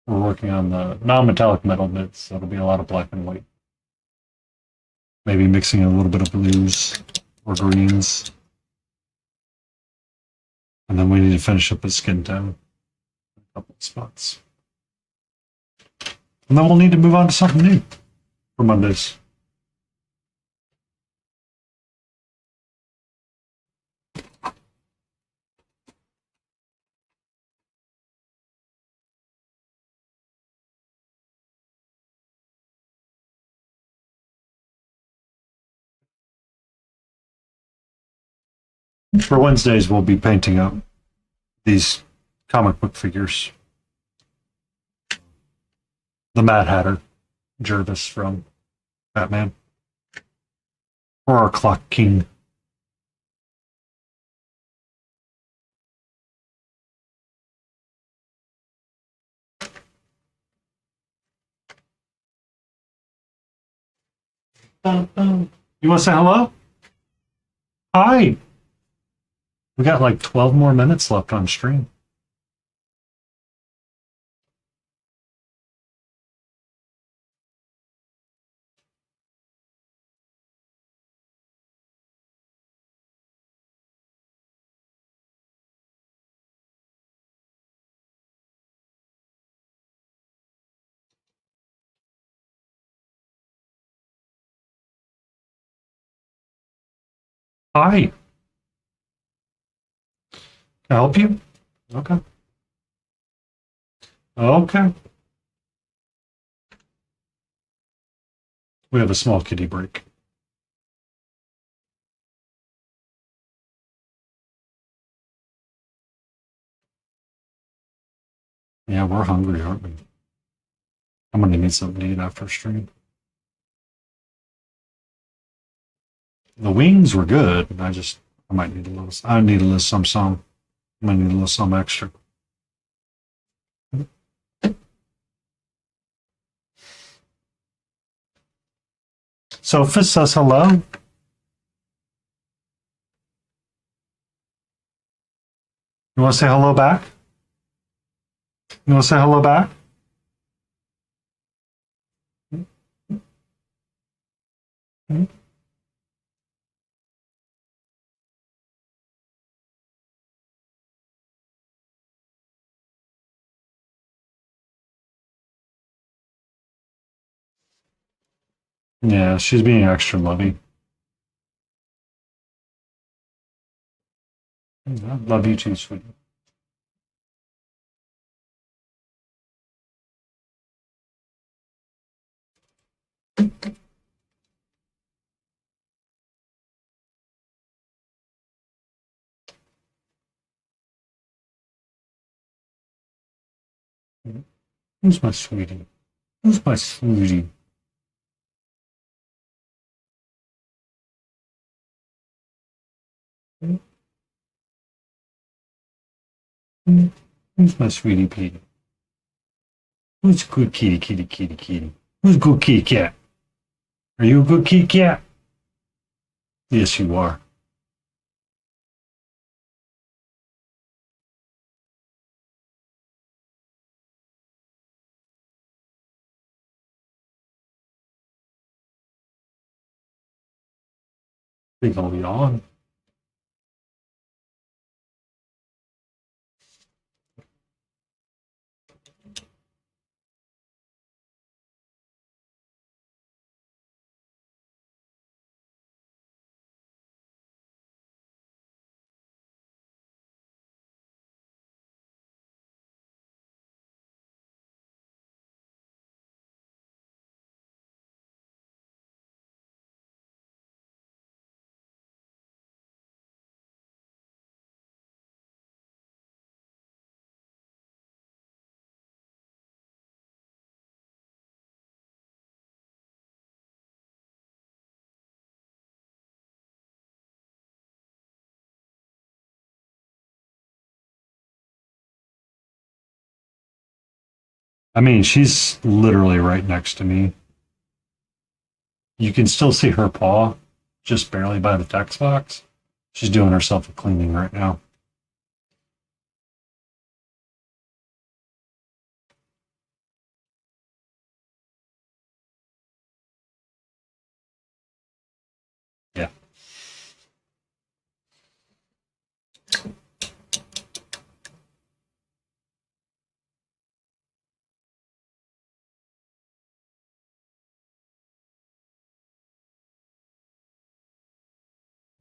We're working on the non-metallic metal bits, so it'll be a lot of black and white. Maybe mixing a little bit of blues or greens. And then we need to finish up with skin tone. A couple of spots. And then we'll need to move on to something new for Mondays. For Wednesdays, we'll be painting up these comic book figures. The Mad Hatter, Jervis from Batman, or our Clock King. You want to say hello? Hi. We got like 12 more minutes left on stream. Hi. Can I help you? Okay. Okay. We have a small kitty break. Yeah, we're hungry, aren't we? I'm gonna need something to eat after stream. The wings were good. I might need a little. I need a little some. I might need a little some extra. Sophus says hello. You want to say hello back? You want to say hello back? Yeah, she's being extra lovey. I love you too, sweetie. Who's my sweetie? Who's my sweetie? Who's my sweetie Petey? Who's good kitty? Who's a good kitty cat? Are you a good kitty cat? Yes, you are. Think I'll be on. I mean, she's literally right next to me. You can still see her paw, just barely by the text box. She's doing herself a cleaning right now. Yeah.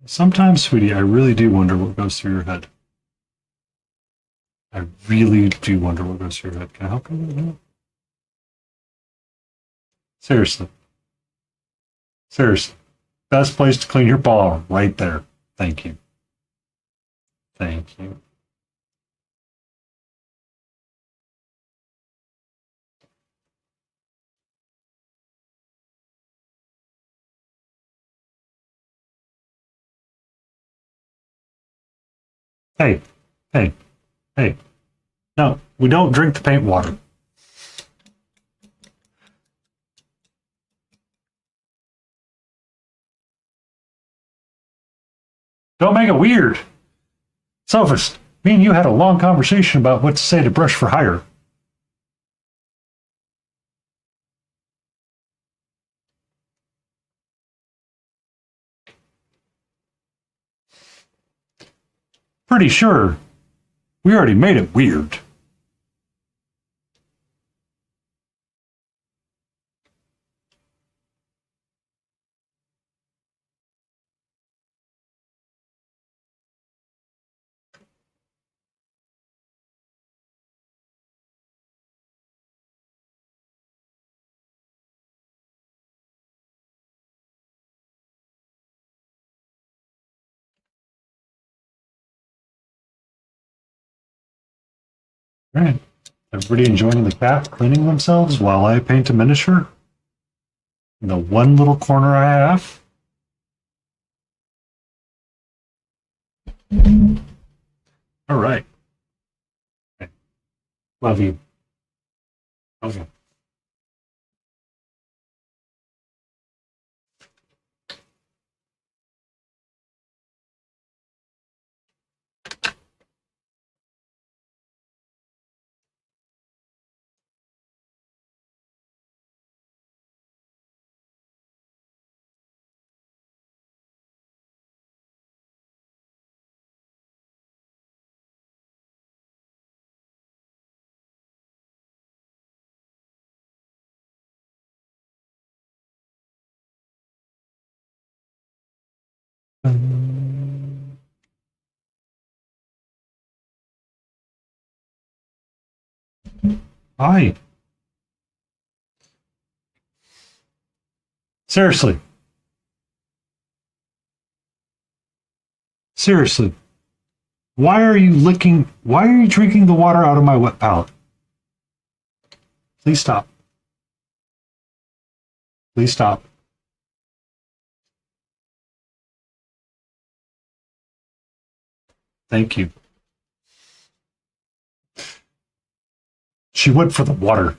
Sometimes, sweetie, I really do wonder what goes through your head. I really do wonder what goes through your head. Can I help you with that? Seriously. Seriously. Best place to clean your paw, right there. Thank you. Thank you. Hey, hey, hey. No, we don't drink the paint water. Don't make it weird. Sophist, me and you had a long conversation about what to say to Brush for Hire. Pretty sure we already made it weird. All right. Everybody enjoying the cat cleaning themselves while I paint a miniature? In the one little corner I have? All right. Love you. Okay. Hi. Seriously. Seriously. Why are you drinking the water out of my wet palette? Please stop. Please stop. Thank you. She went for the water.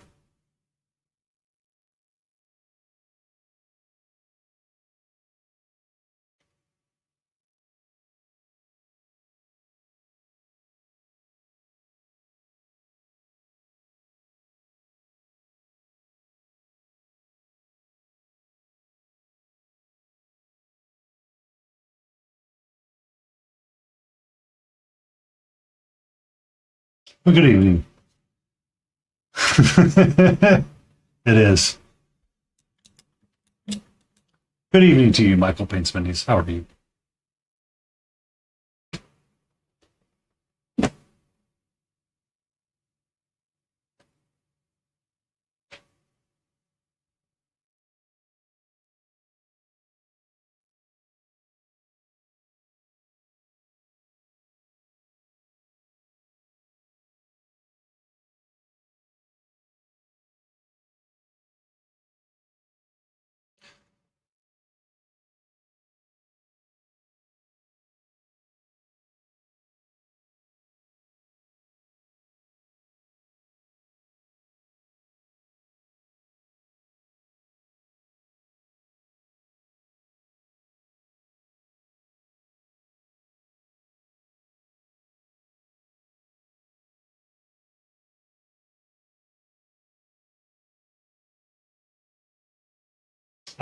Well, good evening. It is. Good evening to you, Michael Paints Minis. How are you?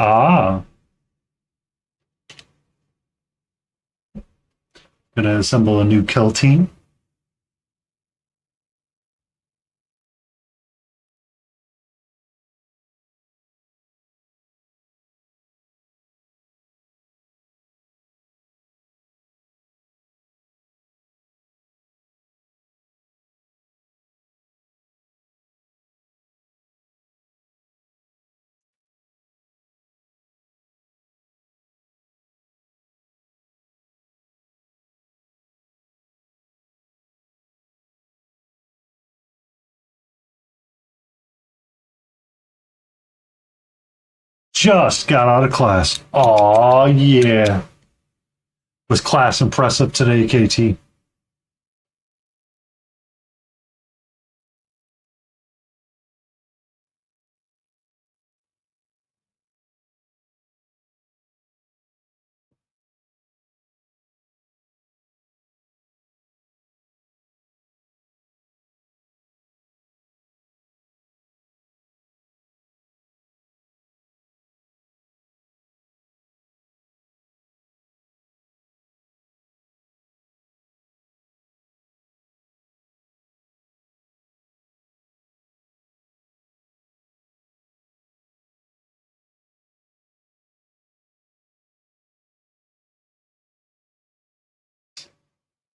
Ah, gonna assemble a new kill team. Just got out of class. Aw, yeah. Was class impressive today, KT?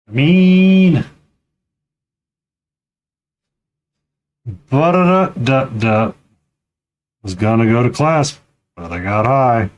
Mean. Ba-da-da-da-da. Was gonna go to class, but I got high.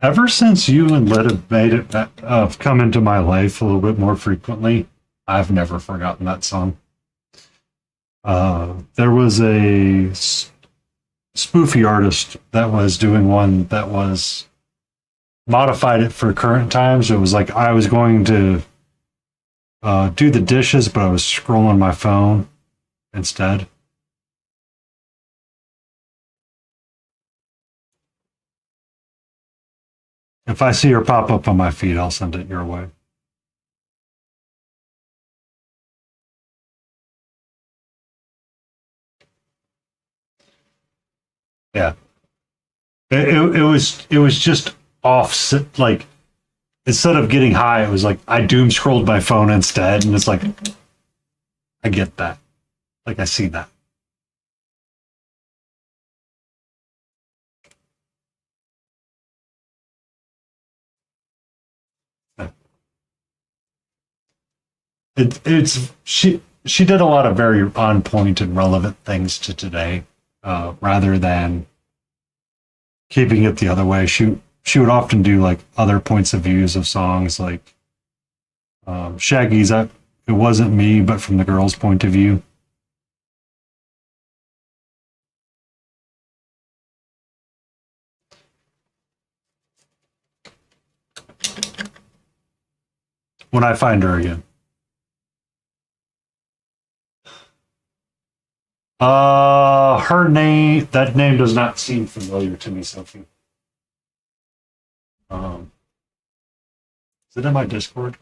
Ever since you and Lit have made it come into my life a little bit more frequently, I've never forgotten that song. There was a spoofy artist that was doing one that was modified it for current times. It was like I was going to do the dishes, but I was scrolling my phone instead. If I see her pop up on my feed, I'll send it your way. Yeah, it was just off. Like instead of getting high, it was like I doom scrolled my phone instead, and it's like I get that. Like I see that. It's she did a lot of very on point and relevant things to today, rather than keeping it the other way. She would often do like other points of views of songs, like Shaggy's. It wasn't me, but from the girl's point of view. When I find her again. That name does not seem familiar to me, Sophie. Is it in my Discord?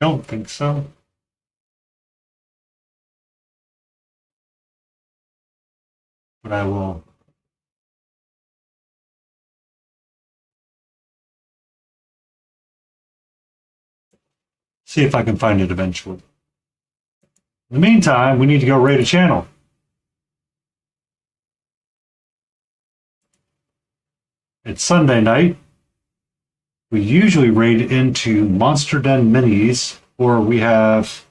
Don't think so. But I will. See if I can find it eventually. In the meantime, we need to go raid a channel. It's Sunday night. We usually raid into Monster Den Minis, or we have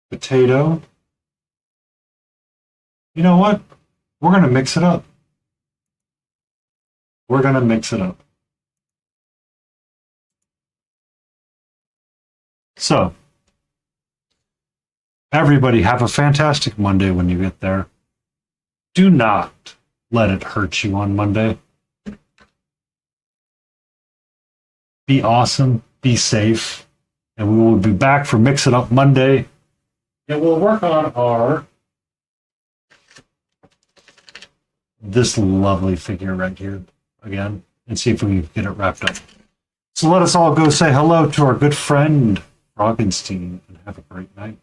Potato. You know what? We're going to mix it up. We're going to mix it up. So, everybody have a fantastic Monday when you get there. Do not let it hurt you on Monday. Be awesome, be safe, and we will be back for Mix It Up Monday. And we'll work on this lovely figure right here again and see if we can get it wrapped up. So let us all go say hello to our good friend Roggenstein and have a great night.